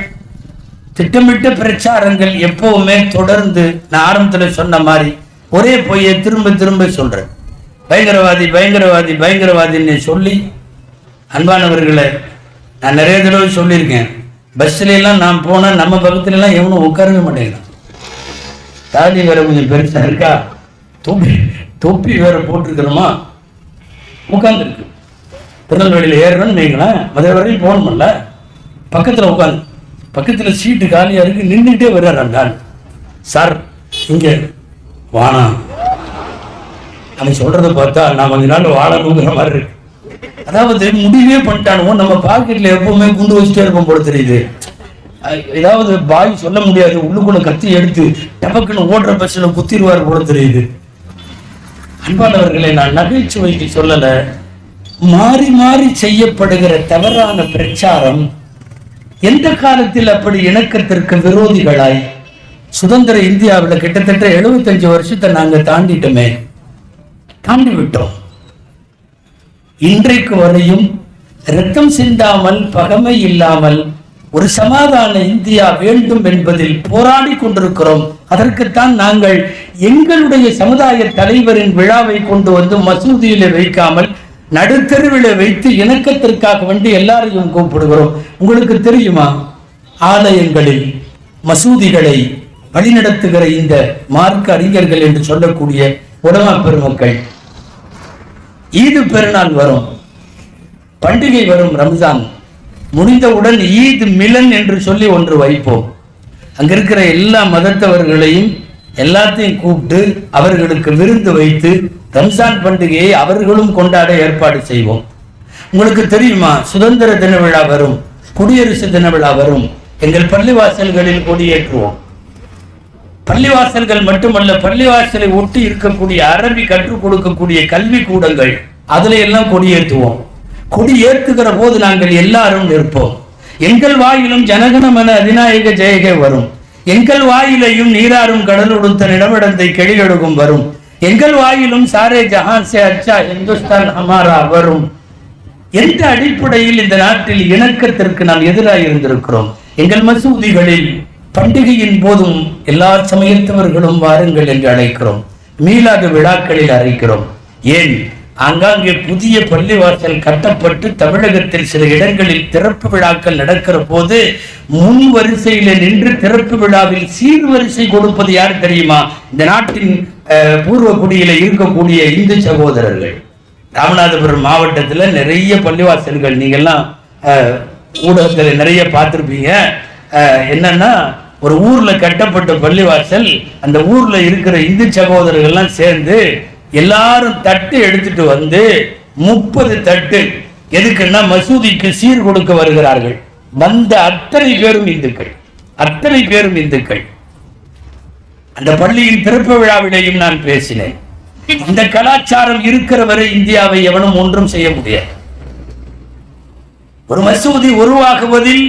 திட்டமிட்ட பிரச்சாரங்கள் எப்பவுமே தொடர்ந்து நான் ஆரம்பத்தில் சொன்ன மாதிரி ஒரே பொய்யை திரும்ப திரும்ப சொல்றேன். பயங்கரவாதி பயங்கரவாதி பயங்கரவாதின்னு சொல்லி, அன்பானவர்களை நான் நிறைய தடவை சொல்லியிருக்கேன். பஸ்ல எல்லாம் நான் போனால் நம்ம பக்கத்துல எல்லாம் எவனும் உட்காரவே மாட்டேங்கிறான். தாடி வேற கொஞ்சம் பெருசா இருக்கா, தொப்பி வேற போட்டிருக்கிறோமா, உட்கார்ந்துருக்கு. திருநெல்வேலியில் ஏறணும்னு வைங்களேன், மதுரை வரையும் போகணும்ல, பக்கத்தில் உட்காந்து பக்கத்தில் சீட்டு காலியா இருக்கு, நின்றுட்டே வர்றாரு. சார் இங்க வானா, அவன் சொல்றதை பார்த்தா நான் கொஞ்ச நாள் வாழணுங்கிற மாதிரி இருக்கு. அதாவது முடிவே பண்ணிட்டானுவோ, நம்ம பாக்கெட்ல எப்பவுமே குண்டு வச்சுட்டே இருப்போம் போல தெரியுது. ஏதாவது பாய் சொல்ல முடியாது, உள்ளுக்குள்ள கத்தி எடுத்து டபக்குன்னு ஓடுற பஸ்ல குத்திடுவார் போல தெரியுது. அன்பானவர்களை நான் நகைச்சுவைக்கு சொல்லல, மாறி மாறி செய்யப்படுகிற தவறான பிரச்சாரம் எந்த காலத்தில் அப்படி இணக்கத்திற்கு விரோதிகளாய் சுதந்திர இந்தியாவில் கிட்டத்தட்ட 75 வருஷத்தை நாங்க தாண்டி விட்டோம். இன்றைக்கு வரையும் இரத்தம் சிந்தாமல் பகமை இல்லாமல் ஒரு சமாதான இந்தியா வேண்டும் என்பதில் போராடி கொண்டிருக்கிறோம். அதற்குத்தான் நாங்கள் எங்களுடைய சமுதாய தலைவரின் விழாவை கொண்டு வந்து மசூதியில வைக்காமல் நடுத்தருவில வைத்து இணக்கத்திற்காக வேண்டி எல்லாரையும் கூப்பிடுகிறோம். உங்களுக்கு தெரியுமா, ஆலயங்களில் மசூதிகளை வழிநடத்துகிற இந்த மார்க்க அறிஞர்கள் என்று சொல்லக்கூடிய உலமா பெருமக்கள், ஈது பெருநாள் வரும், பண்டிகை வரும், ரம்ஜான் முடிந்தவுடன் ஈத் மிலன் என்று சொல்லி ஒன்று வைப்போம். அங்க இருக்கிற எல்லா மதத்தவர்களையும் எல்லாத்தையும் கூப்பிட்டு அவர்களுக்கு விருந்து வைத்து ரம்ஜான் பண்டிகையை அவர்களும் கொண்டாட ஏற்பாடு செய்வோம். உங்களுக்கு தெரியுமா, சுதந்திர தின விழா வரும், குடியரசு தின விழா வரும், எங்கள் பள்ளிவாசல்களில் கொடியேற்றுவோம். பள்ளிவாசல்கள் மட்டுமல்ல, பள்ளிவாசலை ஒட்டி இருக்கக்கூடிய அரபி கற்றுக் கொடுக்கக்கூடிய கல்வி கூடங்கள், அதுல எல்லாம் கொடியேற்றுவோம். கொடி ஏற்றுகிற போது நாங்கள் எல்லாரும் நிற்போம். எங்கள் வாயிலும் ஜனகணமன அதிநாயக ஜெயகே வரும், எங்கள் வாயிலையும் நீராறும் கடலுடுத்த நிலவடந்தை கெளியொடுகும் வரும், எங்கள் வாயிலும் சாரே ஜஹான் சே அச்சா இந்துஸ்தான் ஹமாரா வரும். எந்த அடிப்படையில் இந்த நாட்டில் இணக்கத்திற்கு நாம் எதிராக இருந்திருக்கிறோம்? எங்கள் மசூதிகளில் பண்டிகையின் போதும் எல்லா சமயத்தவர்களும் வாருங்கள் என்று அழைக்கிறோம். மீலாது விழாக்களில் அழைக்கிறோம். ஏன், ஆங்காங்கே புதிய பள்ளிவாசல் கட்டப்பட்டு தமிழகத்தில் சில இடங்களில் திறப்பு விழாக்கள் நடக்கிற போது முன் வரிசையில நின்று திறப்பு விழாவில் சீர்வரிசை கொடுப்பது யார் தெரியுமா? இந்த நாட்டின் பூர்வ குடியில இருக்கக்கூடிய இந்து சகோதரர்கள். ராமநாதபுரம் மாவட்டத்துல நிறைய பள்ளிவாசல்கள் நீங்கெல்லாம் ஊடகத்தில் நிறைய பார்த்திருப்பீங்க. என்னன்னா, ஒரு ஊர்ல கட்டப்பட்ட பள்ளிவாசல், அந்த ஊர்ல இருக்கிற இந்து சகோதரர்கள்லாம் சேர்ந்து எல்லாரும் தட்டு எடுத்துட்டு வந்து 30 தட்டு எதுக்குன்னா மசூதிக்கு சீர் கொடுக்க வருகிறார்கள். வந்த அத்தனை பேரும் இந்துக்கள். அந்த பள்ளியின் திறப்பு விழாவிலையும் நான் பேசினேன். இந்த கலாச்சாரம் இருக்கிற வரை இந்தியாவை எவனும் ஒன்றும் செய்ய முடியாது. ஒரு மசூதி உருவாக்குவதில்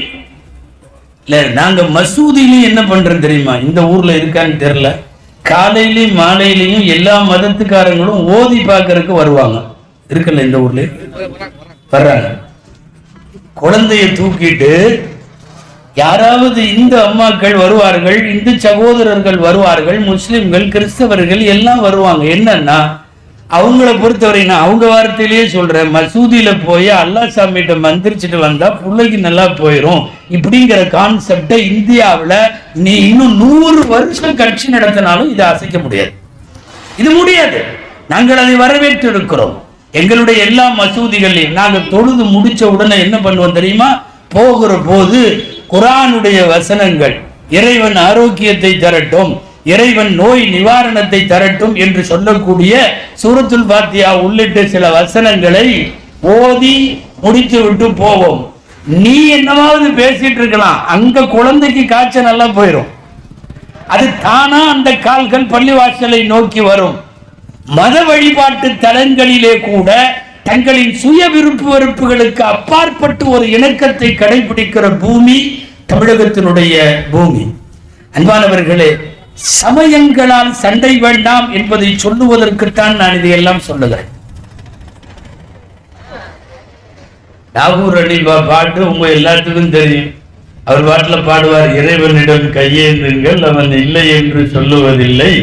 இல்ல, நாங்க மசூதியிலையும் என்ன பண்றோம் தெரியுமா? இந்த ஊர்ல இருக்கான்னு தெரியல, காலையிலையும் மாலையிலையும் எல்லா மதத்துக்காரங்களும் ஓதி பார்க்கறதுக்கு வருவாங்க. இருக்குல்ல, இந்த ஊர்ல வர்றாங்க. குழந்தைய தூக்கிட்டு யாராவது இந்து அம்மாக்கள் வருவார்கள், இந்து சகோதரர்கள் வருவார்கள், முஸ்லிம்கள் கிறிஸ்தவர்கள் எல்லாம் வருவாங்க. என்னன்னா, அவங்கள பொறுத்தவரை நான் அவங்க வார்த்தையிலேயே சொல்றேன், மசூதியில போய் அல்லாஹ் சாமிகிட்ட மந்திரிச்சுட்டு வந்தா பிள்ளைக்கு நல்லா போயிடும் இப்படிங்கிற கான்செப்டை இந்தியாவில் நீ இன்னும் 100 வருஷம் கட்சி நடத்தினாலும் இதை அசைக்க முடியாது. இது முடியாது. நாங்கள் அதை வரவேற்று இருக்கிறோம். எங்களுடைய எல்லா மசூதிகளையும் நாங்கள் தொழுது முடிச்ச உடனே என்ன பண்ணுவோம் தெரியுமா? போகிற போது குர்ஆனுடைய வசனங்கள், இறைவன் ஆரோக்கியத்தை தரட்டும், இறைவன் நோய் நிவாரணத்தை தரட்டும் என்று சொல்லக்கூடிய சூரத்துல் ஃபாத்திஹா உள்ளிட்ட சில வசனங்களை ஓதி முடித்து விட்டு போவோம். நீ என்னவாவது பேசிட்டு இருக்கலாம், அங்க குழந்தைக்கு காய்ச்சல் நல்லா போயிடும். அது தானா அந்த கால்கள் பள்ளிவாசலை நோக்கி வரும். மத வழிபாட்டு தலங்களிலே கூட தங்களின் சுய விருப்பு வெறுப்புகளுக்கு அப்பாற்பட்டு ஒரு இணக்கத்தை கடைபிடிக்கிற பூமி தமிழகத்தினுடைய பூமி. அன்பானவர்களே, சமயங்களால் சண்டை வேண்டாம் என்பதை சொல்லுவதற்குத்தான் நான் இதையெல்லாம் சொல்லுகிறேன். நாகூர் அலி பாட்டு உங்க எல்லாத்துக்கும் தெரியும். அவர் பாட்டில் பாடுவார், இறைவனிடம் கையேந்துங்கள் அவன் இல்லை என்று சொல்லுவதில்லை,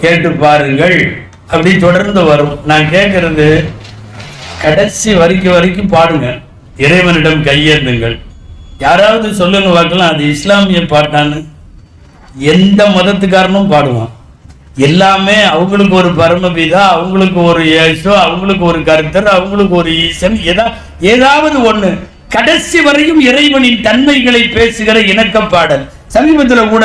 கேட்டு பாருங்கள், அப்படி தொடர்ந்து வரும். நான் கேட்கறது கடைசி வரைக்கும் பாடுங்க, இறைவனிடம் கையேந்துங்கள். யாராவது சொல்லுங்க பார்க்கலாம், அது இஸ்லாமிய பாட்டான்னு. எந்த மதத்துக்காரனும் பாடுவான். எல்லாமே அவங்களுக்கு ஒரு பரமபிதா, அவங்களுக்கு ஒரு இயேசு, அவங்களுக்கு ஒரு கர்த்தர், அவங்களுக்கு ஒரு ஈசன், ஏதாவது ஒண்ணு. கடைசி வரையும் இறைவனின் தன்மைகளை பேசுகிற இணக்க பாடல். சமீபத்தில் கூட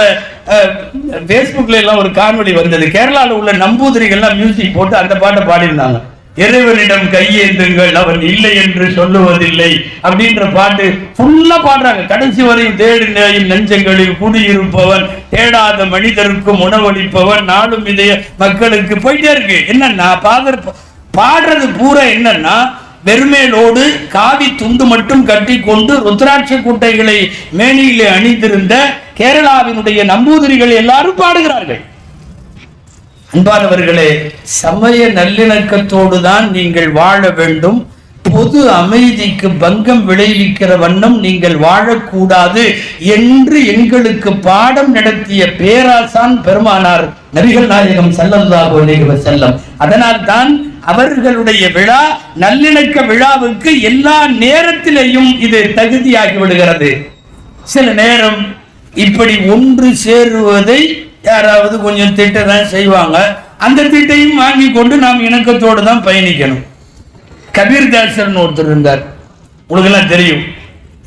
பேஸ்புக்ல எல்லாம் ஒரு காணொளி வந்தது. கேரளாவில் உள்ள நம்பூதிரிகள்லாம் மியூசிக் போட்டு அந்த பாட்டை பாடியிருந்தாங்க. இறைவனிடம் கையேந்துங்கள் அவன் இல்லை என்று சொல்லுவதில்லை அப்படின்ற பாட்டு ஃபுல்லா பாடுறாங்க. கடைசி வரையும் தேடி நேயும் நெஞ்சங்களில் குடியிருப்பவன், தேடாத மனிதருக்கும் உணவளிப்பவன், நாடும் இதய மக்களுக்கு போயிட்டே இருக்கு. என்னன்னா பாடுறது பூரா என்னன்னா, வெறுமேலோடு காவி துண்டு மட்டும் கட்டி கொண்டு ருத்ராட்ச குட்டைகளை மேனியிலே அணிந்திருந்த கேரளாவினுடைய நம்பூதிரிகள் எல்லாரும் பாடுகிறார்கள். அன்பானவர்களே, சமய நல்லிணக்கத்தோடு தான் நீங்கள் வாழ வேண்டும். பொது அமைதிக்கு பங்கம் விளைவிக்கிற வண்ணம் நீங்கள் வாழக்கூடாது என்று எங்களுக்கு பாடம் நடத்திய பேராசான் பெருமானார் நபிகள் நாயகம் ஸல்லல்லாஹு அலைஹி வஸல்லம். அதனால் தான் அவர்களுடைய விழா, நல்லிணக்க விழாவுக்கு எல்லா நேரத்திலேயும் இது தகுதியாகி விடுகிறது. சில நேரம் இப்படி ஒன்று சேருவதை யாராவது கொஞ்சம் திட்டதான் செய்வாங்க. அந்த திட்டையும் வாங்கி கொண்டு நாம் இணக்கத்தோடு தான் பயணிக்கணும். கபீர்தாசர் ஒருத்தர் இருந்தார், உங்களுக்கு எல்லாம் தெரியும்,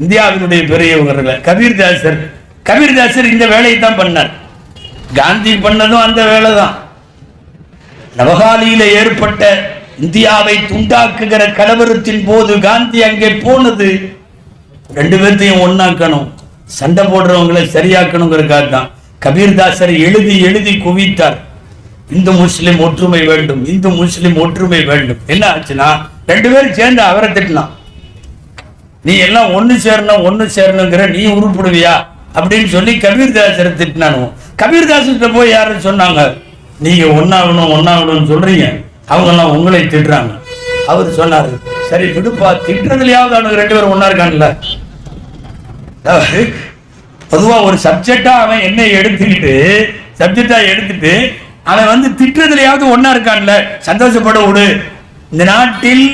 இந்தியாவினுடைய பெரியவர்கள். கபீர்தாசர் இந்த வேலையை தான் பண்ணார். காந்தி பண்ணதும் அந்த வேலை தான். நவகாலியில ஏற்பட்ட இந்தியாவை துண்டாக்குகிற கலவரத்தின் போது காந்தி அங்கே போனது ரெண்டு பேர்த்தையும் ஒன்னாக்கணும், சண்டை போடுறவங்களை சரியாக்கணுங்கிறதுக்காக தான். கபீர்தாசர் எழுதி குவித்தார், இந்து முஸ்லிம் ஒற்றுமை வேண்டும், இந்து முஸ்லிம் ஒற்றுமை வேண்டும். என்ன ஆச்சுன்னா, ரெண்டு பேரும் சேர்ந்து அவரை திட்டினான். நீ எல்லாம் ஒன்னு சேரணுங்கிற, நீ உருப்பிடுவியா அப்படின்னு சொல்லி கபீர்தாசரை திட்டினானு. கபீர்தாசர்கிட்ட போய் யாரும் சொன்னாங்க, நீங்க ஒன்னாகணும் சொல்றீங்க, அவங்க எல்லாம் உங்களை திட்டுறாங்க. அவர் சொன்னாரு, சரி விடுப்பா, திட்டுறதுலயாவது அவனுக்கு ரெண்டு பேரும் ஒன்னா இருக்கான்ல. பொதுவா ஒரு சப்ஜெக்டா அவன் என்ன எடுத்துட்டு அவன் திட்டுறதுலயாவது ஒன்னா இருக்கான்ல, சந்தோஷப்பட விடு. இந்த நாட்டில்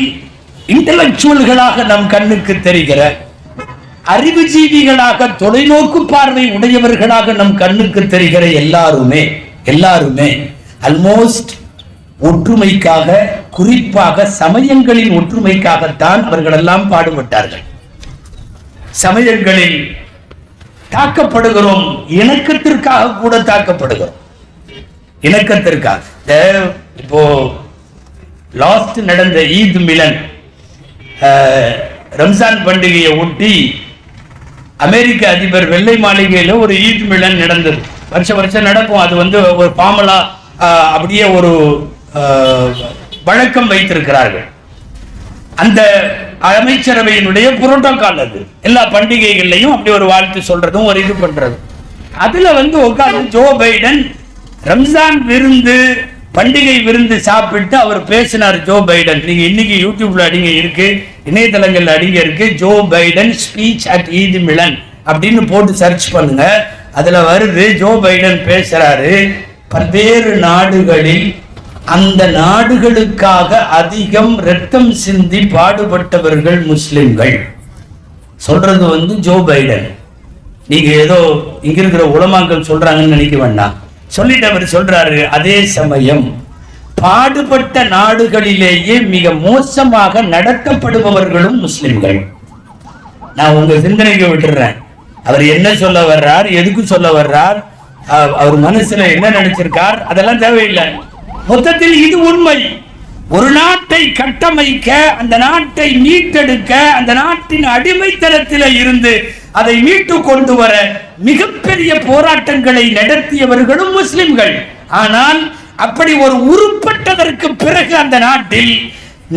இன்டலெக்சுவல்களாக நம் கண்ணுக்கு தெரிகிற, அறிவுஜீவிகளாக, தொலைநோக்கு பார்வை உடையவர்களாக நம் கண்ணுக்கு தெரிகிற எல்லாருமே ஆல்மோஸ்ட் ஒற்றுமைக்காக, குறிப்பாக சமயங்களின் ஒற்றுமைக்காகத்தான் அவர்கள் எல்லாம் பாடுபட்டார்கள். சமயங்களில் தாக்கப்படுகிறோம், இணக்கத்திற்காக கூட தாக்கப்படுகிறோம். இணக்கத்திற்காக இப்போ லாஸ்ட் நடந்த ஈத் மிலன், ரம்ஜான் பண்டிகையை ஒட்டி அமெரிக்க அதிபர் வெள்ளை மாளிகையில ஒரு ஈத் மிலன் நடந்தது. வருஷம் நடக்கும். அது ஒரு ஃபார்முலா, அப்படியே ஒரு வழக்கம் வைத்திருக்கிறார்கள். அந்த அமைச்சரவையினுடைய புரோட்டோகால் அது. எல்லா பண்டிகைகள்லையும் அப்படி ஒரு வாழ்த்து சொல்றதும் ஒரு இது பண்றது. அதுல உட்கார்ந்து ஜோ பைடன் ரம்ஜான் விருந்து, பண்டிகை விருந்து சாப்பிட்டு அவர் பேசினார். ஜோ பைடன், நீங்க இன்னைக்கு யூடியூப்ல அடிங்க இருக்கு, இணையதளங்கள்ல அடிங்க இருக்கு, Joe Biden speech at Eid Milan அப்படின்னு போட்டு சர்ச் பண்ணுங்க. அதுல வருது, ஜோ பைடன் பேசுறாரு, பல்வேறு நாடுகளில் அந்த நாடுகளுக்காக அதிகம் ரத்தம் சிந்தி பாடுபட்டவர்கள் முஸ்லிம்கள். சொல்றது ஜோ பைடன். நீங்க ஏதோ இங்க இருக்கிற உலமாக்கள் சொல்றாங்கன்னு நினைக்க வேண்டாம். சொல்லிட்டு அவர் சொல்றாரு, அதே சமயம் பாடுபட்ட நாடுகளிலேயே மிக மோசமாக நடத்தப்படுபவர்களும் முஸ்லிம்கள். நான் உங்க சிந்தனைக்கு விட்டுறேன். அவர் என்ன சொல்ல வர்றார், எதுக்கு சொல்ல வர்றார், அவர் மனசுல என்ன நினைச்சிருக்கார், அதெல்லாம் தேவையில்லை. மொத்தத்தில் இது உண்மை. ஒரு நாட்டை கட்டமைக்க, அந்த நாட்டை மீட்டெடுக்க, அந்த நாட்டின் அடிமைத்தனத்தில் இருந்து அதை மீட்டு கொண்டு வர மிகப்பெரிய போராட்டங்களை நடத்தியவர்களும் முஸ்லிம்கள். ஆனால் அப்படி ஒரு உருப்பட்டதற்கு பிறகு அந்த நாட்டில்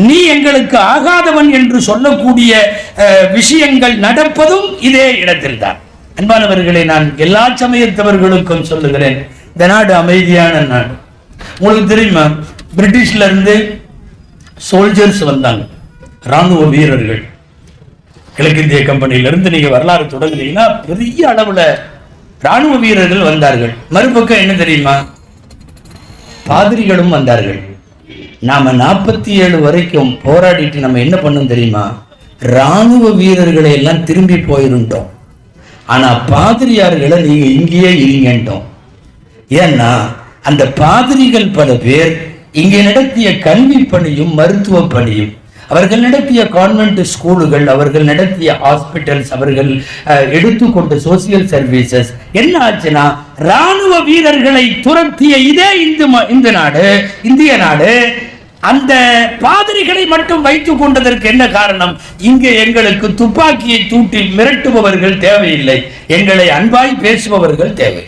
நீ எங்களுக்கு ஆகாதவன் என்று சொல்லக்கூடிய விஷயங்கள் நடப்பதும் இதே இடத்தில் தான். அன்பானவர்களை, நான் எல்லா சமயத்தவர்களுக்கும் சொல்லுகிறேன், இந்த நாடு அமைதியான நாடு. உங்களுக்கு தெரியுமா, பிரிட்டிஷ்ல இருந்து சோல்ஜர்ஸ் வந்தாங்க, ராணுவ வீரர்கள். கிழக்கிந்திய கம்பெனியிலிருந்து நீங்க வரலாறு தொடங்குனீங்கன்னா பெரிய அளவுல ராணுவ வீரர்கள் வந்தார்கள். மறுபக்கம் என்ன தெரியுமா, பாதிரிகளும் வந்தார்கள். நாம 47 வரைக்கும் போராடிட்டு நம்ம என்ன பண்ணோம் தெரியுமா, ராணுவ வீரர்களை எல்லாம் திரும்பி போயிருந்தோம். ஆனா பாதிரியார்களை நீங்க இங்கேயே இருங்கட்டோம். ஏன்னா அந்த பாதிரிகள் பல பேர் இங்கே நடத்திய கல்வி பணியும் மருத்துவ பணியும், அவர்கள் நடத்திய கான்வென்ட் ஸ்கூலுகள், அவர்கள் நடத்திய ஹாஸ்பிட்டல்ஸ், அவர்கள் எடுத்துக்கொண்ட சோசியல் சர்வீசஸ் என்ன ஆச்சுன்னா, ராணுவ வீரர்களை துரத்திய இதே இந்திய நாடு அந்த பாதிரிகளை மட்டும் வைத்துக் கொண்டதற்கு என்ன காரணம், இங்கே எங்களுக்கு துப்பாக்கியை தூட்டி மிரட்டுபவர்கள் தேவையில்லை, எங்களை அன்பாய் பேசுபவர்கள் தேவை.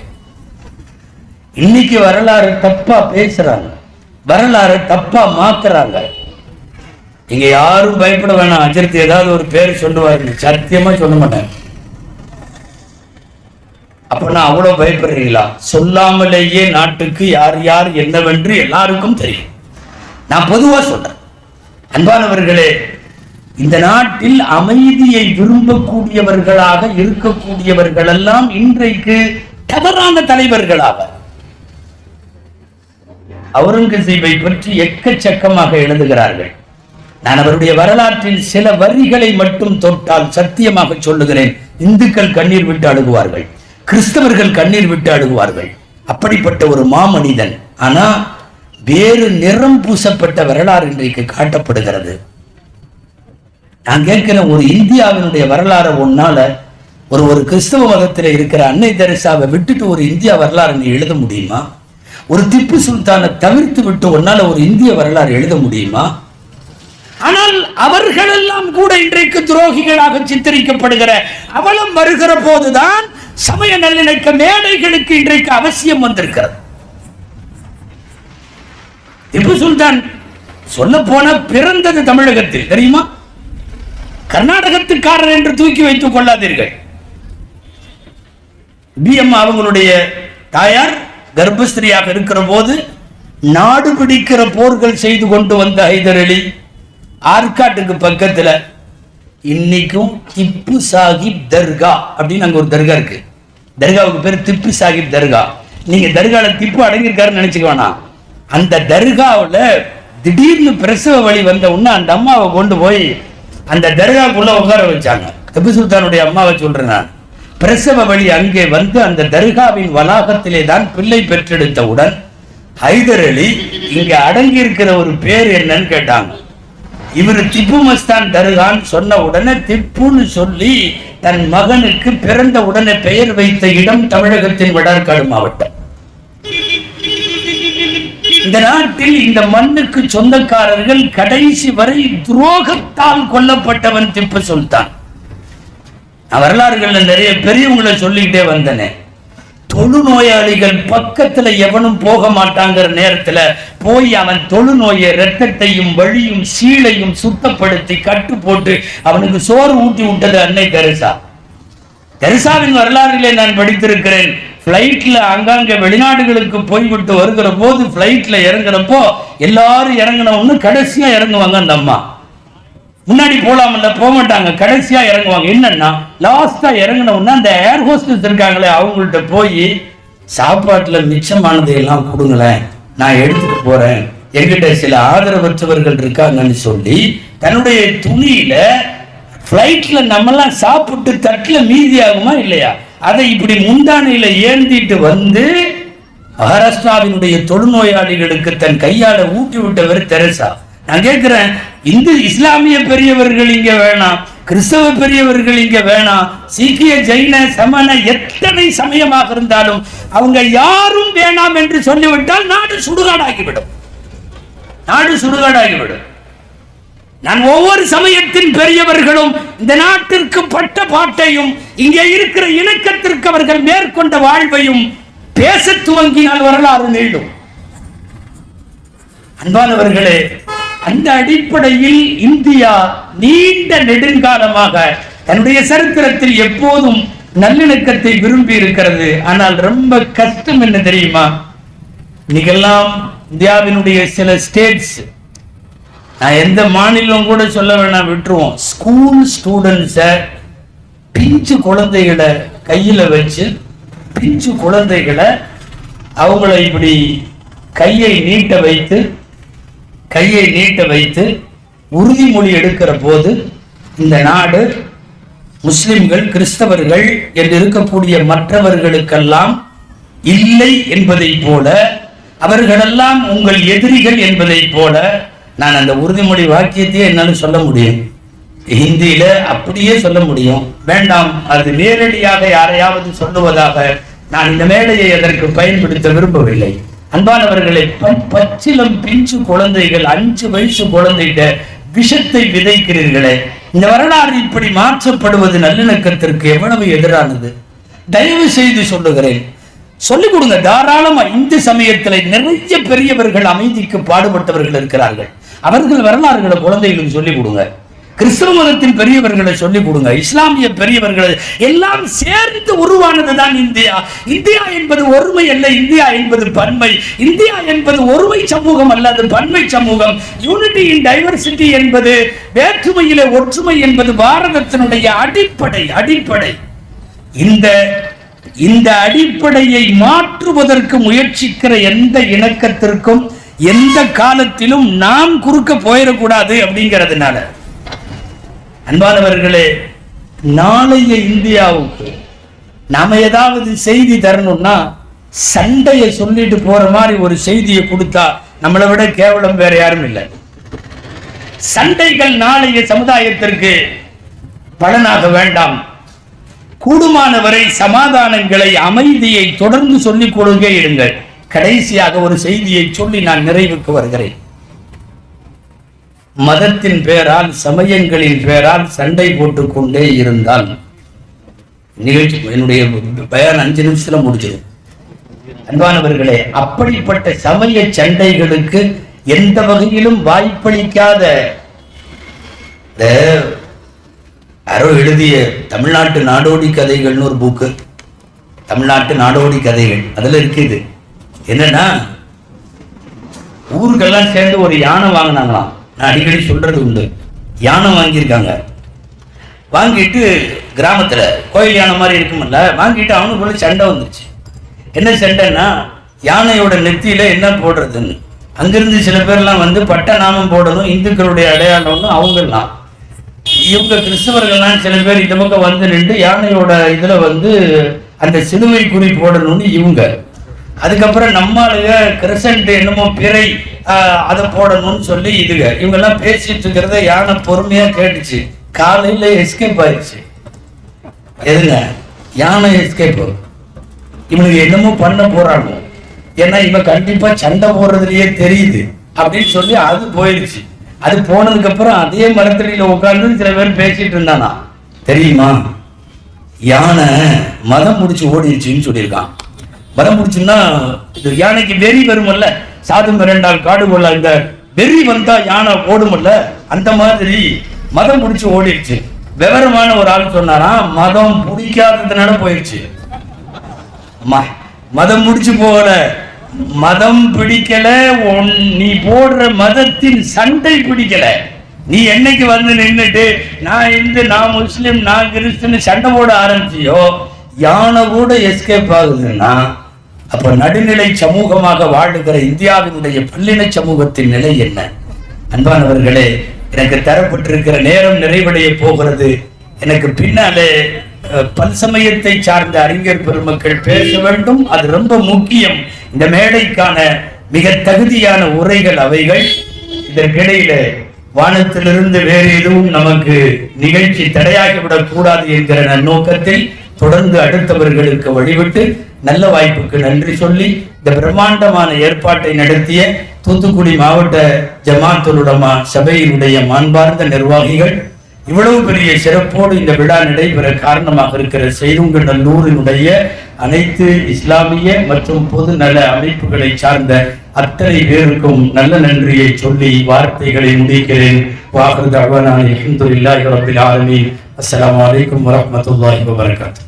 இன்னைக்கு வரலாறு தப்பா பேசுறாங்க, வரலாறு தப்பா மாத்துறாங்க. இங்க யாரும் பயப்பட வேணாம். அஜர்த்தி ஏதாவது ஒரு பேர் சொல்லுவாரு, சத்தியமா சொல்ல மாட்டேன். அப்ப நான் அவ்வளவு பயப்படுறீங்களா? சொல்லாமலேயே நாட்டுக்கு யார் யார் என்னவென்று எல்லாருக்கும் தெரியும். நான் பொதுவா சொல்றேன், அன்பானவர்களே, இந்த நாட்டில் அமைதியை விரும்பக்கூடியவர்களாக இருக்கக்கூடியவர்கள் எல்லாம் இன்றைக்கு தவறான தலைவர்களாக. அவுரங்கசீபை பற்றி எக்கச்சக்கமாக எழுதுகிறார்கள். நான் அவருடைய வரலாற்றில் சில வரிகளை மட்டும் தொட்டால் சத்தியமாக சொல்லுகிறேன், இந்துக்கள் கண்ணீர் விட்டு அழுகுவார்கள், கிறிஸ்தவர்கள் கண்ணீர் விட்டு அழுகுவார்கள். அப்படிப்பட்ட ஒரு மாமனிதன். ஆனா வேறு நிறம் பூசப்பட்ட வரலாறு இன்றைக்கு காட்டப்படுகிறது. நான் கேட்கிறேன், ஒரு இந்தியாவினுடைய வரலாறு ஒன்னால ஒரு கிறிஸ்தவ மதத்தில் இருக்கிற அன்னை தெரசாவை விட்டுட்டு ஒரு இந்தியா வரலாறு நீ எழுத முடியுமா? ஒரு திப்பு சுல்தானை தவிர்த்து விட்டு ஒன்னால ஒரு இந்திய வரலாறு எழுத முடியுமா? ஆனால் அவர்களெல்லாம் கூட இன்றைக்கு துரோகிகளாக சித்தரிக்கப்படுகிற அவலம் வருகிற போதுதான் சமய நல்லிணக்க மேடைகளுக்கு இன்றைக்கு அவசியம் வந்திருக்கிறது. திப்பு சுல்தான் சொல்ல போன பிறந்தது தமிழகத்தில், தெரியுமா? கர்நாடகத்துக்காரர் என்று தூக்கி வைத்துக் கொள்ளாதீர்கள். பிஎம் அவங்களுடைய தாயார் கர்ப்பஸ்திரியாக இருக்கிற போது நாடு பிடிக்கிற போர்கள் செய்து கொண்டு வந்த ஹைதர் அலி ஆற்காட்டுக்கு பக்கத்துல இன்னைக்கும் திப்பு சாஹிப் தர்கா அப்படின்னு அங்க ஒரு தர்கா இருக்கு. தர்காவுக்கு பேர் திப்பு சாஹிப் தர்கா. நீங்க தர்கால திப்பு அடங்கியிருக்காருன்னு நினைச்சுக்க வேணாம். அந்த தர்காவுல திடீர்னு பிரசவ வழி வந்த உடனே அந்த அம்மாவை கொண்டு போய் அந்த தர்காவுக்குள்ள உட்கார வச்சாங்க. திப்பு சுல்தானுடைய அம்மாவை சொல்றேன் நான். பிரசவ வழி அங்கே வந்து அந்த தர்காவின் வளாகத்திலே தான் பிள்ளை பெற்றெடுத்தவுடன் ஹைதர் அலி இங்க அடங்கி இருக்கிற ஒரு பேர் என்னன்னு கேட்டாங்க. இவர் திப்பு மஸ்தான் தர்கான்னு சொன்ன உடனே திப்புன்னு சொல்லி தன் மகனுக்கு பிறந்த உடனே பெயர் வைத்த இடம் தமிழகத்தின் வடார்காடு மாவட்டம். இந்த நாட்டில் இந்த மண்ணுக்கு சொந்தக்காரர்கள் கடைசி வரை துரோகத்தால் கொல்லப்பட்டவன் திப்பு சுல்தான். வரலாறுகள்ல நிறைய பெரியவங்களை சொல்லிக்கிட்டே வந்தனே. தொழுநோயாளிகள் பக்கத்துல எவனும் போக மாட்டாங்கிற நேரத்துல போய் அவன் தொழுநோயை இரத்தத்தையும் வழியும் சீளையும் சுத்தப்படுத்தி கட்டு போட்டு அவனுக்கு சோறு ஊட்டி விட்டது அன்னை தெரசா. தெரசாவின் வரலாறுகளை நான் படித்திருக்கிறேன். பிளைட்ல அங்கங்க வெளிநாடுகளுக்கு போய்விட்டு வருகிற போது பிளைட்ல இறங்குறப்போ எல்லாரும் இறங்கினவொன்னு கடைசியா இறங்குவாங்க. அந்த அம்மா முன்னாடி போலாமல்ல, போக மாட்டாங்க, கடைசியா இறங்குவாங்க. என்னன்னா லாஸ்டா இறங்கினவொன்னா அந்த ஏர் ஹோஸ்டஸ் இருக்காங்களே அவங்கள்ட்ட போய் சாப்பாட்டுல மிச்சமானதை எல்லாம் கொடுங்களேன், நான் எடுத்துட்டு போறேன், எங்கிட்ட சில ஆதரவற்றவர்கள் இருக்காங்கன்னு சொல்லி தன்னுடைய துணியில பிளைட்ல நம்மெல்லாம் சாப்பிட்டு தட்டுல மீதி ஆகுமா இல்லையா, அதை இப்படி முந்தானையில ஏந்திட்டு வந்து மகாராஷ்டிராவினுடைய தொழுநோயாளிகளுக்கு தன் கையால ஊட்டி விட்டவர் தெரசா. நான் கேட்கிறேன், இந்து இஸ்லாமிய பெரியவர்கள் இங்க வேணாம், கிறிஸ்தவ பெரியவர்கள் இங்க வேணாம், சீக்கிய ஜெயின சமண எத்தனை சமயமாக இருந்தாலும் அவங்க யாரும் வேணாம் என்று சொல்லிவிட்டால் நாடு சுடுகாடாகிவிடும். நாடு சுடுகாடாகிவிடும். நான் ஒவ்வொரு சமயத்தின் பெரியவர்களும் இந்த நாட்டிற்கு பட்ட பாட்டையும் இங்கே இருக்கிற இணக்கத்திற்கு அவர்கள் மேற்கொண்ட வாழ்வையும் பேச துவங்கினால் வரலாறு நீளும். அன்பானவர்களே, அந்த அடிப்படையில் இந்தியா நீண்ட நெடுங்காலமாக தன்னுடைய சரித்திரத்தில் எப்போதும் நல்லிணக்கத்தை விரும்பி இருக்கிறது. ஆனால் ரொம்ப கஷ்டம் என்ன தெரியுமா, இன்னைக்கெல்லாம் இந்தியாவினுடைய சில ஸ்டேட்ஸ் நான் எந்த மாநிலம் கூட சொல்ல வேணாம், விட்டுருவோம். ஸ்கூல் ஸ்டூடெண்ட்ஸை பிஞ்சு குழந்தைகளை கையில் வச்சு, பிஞ்சு குழந்தைகளை அவங்கள இப்படி கையை நீட்ட வைத்து உறுதிமொழி எடுக்கிற போது இந்த நாடு முஸ்லிம்கள், கிறிஸ்தவர்கள் என்று இருக்கக்கூடிய மற்றவர்களுக்கெல்லாம் இல்லை என்பதை போல, அவர்களெல்லாம் உங்கள் எதிரிகள் என்பதை போல, நான் அந்த உறுதிமொழி வாக்கியத்தையே என்னால சொல்ல முடியும், ஹிந்தியில அப்படியே சொல்ல முடியும். வேண்டாம், அது நேரடியாக யாரையாவது சொல்லுவதாக நான் இந்த மேடையை அதற்கு பயன்படுத்த விரும்பவில்லை. அன்பானவர்களை, பச்சிலம் பிஞ்சு குழந்தைகள், 5 வயசு குழந்தைகிட்ட விஷத்தை விதைக்கிறீர்களே, இந்த வரலாறு இப்படி மாற்றப்படுவது நல்லிணக்கத்திற்கு எவ்வளவு எதிரானது? தயவு செய்து சொல்லுகிறேன், சொல்லிக் கொடுங்க தாராளமா. இந்து சமயத்தில் நிறைய பெரியவர்கள் அமைதிக்கு பாடுபட்டவர்கள் இருக்கிறார்கள். அவர்கள் வரலாறுகளை குழந்தைகளுக்கு சொல்லிக் கொடுங்க. கிறிஸ்தவ மதத்தின் பெரியவர்களை சொல்லிக் கொடுங்க. இஸ்லாமிய பெரியவர்களை எல்லாம் சேர்ந்து உருவானதுதான் இந்தியா. இந்தியா என்பது ஒருமை அல்ல, இந்தியா என்பது பன்மை. இந்தியா என்பது ஒருமை சமூகம் அல்ல, அது பன்மை சமூகம். யூனிட்டி இன் டைவர்சிட்டி என்பது, வேற்றுமையிலே ஒற்றுமை என்பது பாரதத்தினுடைய அடிப்படை. இந்த அடிப்படையை மாற்றுவதற்கு முயற்சிக்கிற எந்த இணக்கத்திற்கும் எந்த காலத்திலும் நாம் குறுக்க போயிடக்கூடாது. அப்படிங்கிறதுனால அன்பானவர்களே, நாளைய இந்தியாவுக்கு நாம ஏதாவது செய்தி தரணும்னா சண்டையை சொல்லிட்டு போற மாதிரி ஒரு செய்தியை கொடுத்தா நம்மளை விட கேவலம் வேற யாரும் இல்லை. சண்டைகள் நாளைய சமுதாயத்திற்கு பலனாக வேண்டாம். கூடுமானவரை சமாதானங்களை, அமைதியை தொடர்ந்து சொல்லிக் கொடுங்க இருங்கள். கடைசியாக ஒரு செய்தியை சொல்லி நான் நிறைவுக்கு வருகிறேன். மதத்தின் பேரால், சமயங்களின் பேரால் சண்டை போட்டுக் கொண்டே இருந்தால் நிகழ்ச்சி, என்னுடைய பயான் 5 நிமிஷத்துல முடிச்சது. அன்பானவர்களே, அப்படிப்பட்ட சமய சண்டைகளுக்கு எந்த வகையிலும் வாய்ப்பளிக்காத யாரோ எழுதிய தமிழ்நாட்டு நாடோடி கதைகள்னு ஒரு புக்கு, தமிழ்நாட்டு நாடோடி கதைகள், அதுல இருக்குது என்னன்னா, ஊருக்கெல்லாம் சேர்ந்து ஒரு யானை வாங்கினாங்களாம். நான் அடிக்கடி சொல்றது உண்டு. யானை வாங்கியிருக்காங்க. வாங்கிட்டு கிராமத்துல கோயில் யானை மாதிரி இருக்குமில்ல, வாங்கிட்டு அவனுக்குள்ள சண்டை வந்துருச்சு. என்ன சண்டைன்னா, யானையோட நெத்தியில என்ன போடுறதுன்னு. அங்கிருந்து சில பேர்லாம் வந்து பட்ட நாமம் போடணும், இந்துக்களுடைய அடையாளம்னு அவங்கெல்லாம். இவங்க கிறிஸ்தவர்கள்லாம் சில பேர் இந்த பக்கம் வந்து நின்று யானையோட இதுல வந்து அந்த சிலுவை குறி போடணும்னு இவங்க. அதுக்கப்புறம் நம்மளுக கிரசன்ட் என்னமோ பிறை அதை போடணும்னு சொல்லி இவங்கெல்லாம் பேசிட்டு இருக்கிறத யானை பொறுமையா கேட்டுச்சு. காலையில எஸ்கேப் ஆயிடுச்சு. எதுங்க, யானை எஸ்கேப். இவனுக்கு என்னமோ பண்ண போறாங்க, ஏன்னா இவன் கண்டிப்பா சண்டை போடுறதுலயே தெரியுது அப்படின்னு சொல்லி அது போயிடுச்சு. அது போனதுக்கு அப்புறம் அதே மரத்தடியில உட்கார்ந்து சில பேர் பேசிட்டு இருந்தானா தெரியுமா, யானை மதம் முடிச்சு ஓடிடுச்சுன்னு சொல்லியிருக்கான். மதம் முடிச்சுன்னா இது யானைக்கு வெறி வருமல்ல, சாது மிரண்டால் காடு கொள்ள, இந்த வெறி வந்தா யானை ஓடுமல்ல, அந்த மாதிரி மதம் முடிச்சு ஓடிடுச்சு. விவரமான ஒரு ஆள் சொன்னாராம், மதம் பிடிக்காததுனால போயிடுச்சு. மதம் முடிச்சு போகல, மதம் பிடிக்கல, நீ போடுற மதத்தின் சண்டை பிடிக்கல. நீ என்னைக்கு வந்து நின்றுட்டு நான் இந்து, நான் முஸ்லிம், நான் கிறிஸ்துன்னு சண்டை போட ஆரம்பிச்சியோ, யானை கூட எஸ்கேப் ஆகுதுன்னா அப்ப நடுநிலை சமூகமாக வாழுகிற இந்தியாவினுடைய பல்லின சமூகத்தின் நிலை என்ன? அன்பானவர்களே, எனக்கு தரப்பட்டிருக்கிற நேரம் நிறைவடைய போகிறது. எனக்கு பின்னாலே பல்சமயத்தை சார்ந்த அறிஞர் பெருமக்கள் பேச வேண்டும், அது ரொம்ப முக்கியம். இந்த மேடைக்கான மிக தகுதியான உரைகள் அவைகள். இதற்கிடையில வானத்திலிருந்து வேறு எதுவும் நமக்கு நிகழ்ச்சி தடையாகிவிடக் கூடாது என்கிற நன்னோக்கத்தில் தொடர்ந்து அடுத்தவர்களுக்கு வழிவிட்டு நல்ல வாய்ப்புக்கு நன்றி சொல்லி இந்த பிரம்மாண்டமான ஏற்பாட்டை நடத்திய தூத்துக்குடி மாவட்ட ஜமாத்துல் உலமா சபையினுடைய மாண்பார்ந்த நிர்வாகிகள், இவ்வளவு பெரிய சிறப்போடு இந்த விழா நடைபெற காரணமாக இருக்கிற செய்துங்கநல்லூரினுடைய அனைத்து இஸ்லாமிய மற்றும் பொது நல அமைப்புகளை சார்ந்த அத்தனை பேருக்கும் நல்ல நன்றியை சொல்லி வார்த்தைகளை முடிக்கிறேன். வாஹிரு தஅவானா அல்ஹம்துலில்லாஹி ரப்பில் ஆலமீன். அஸ்ஸலாமு அலைக்கும் வரஹ்மத்துல்லாஹி வபரகாத்துஹு.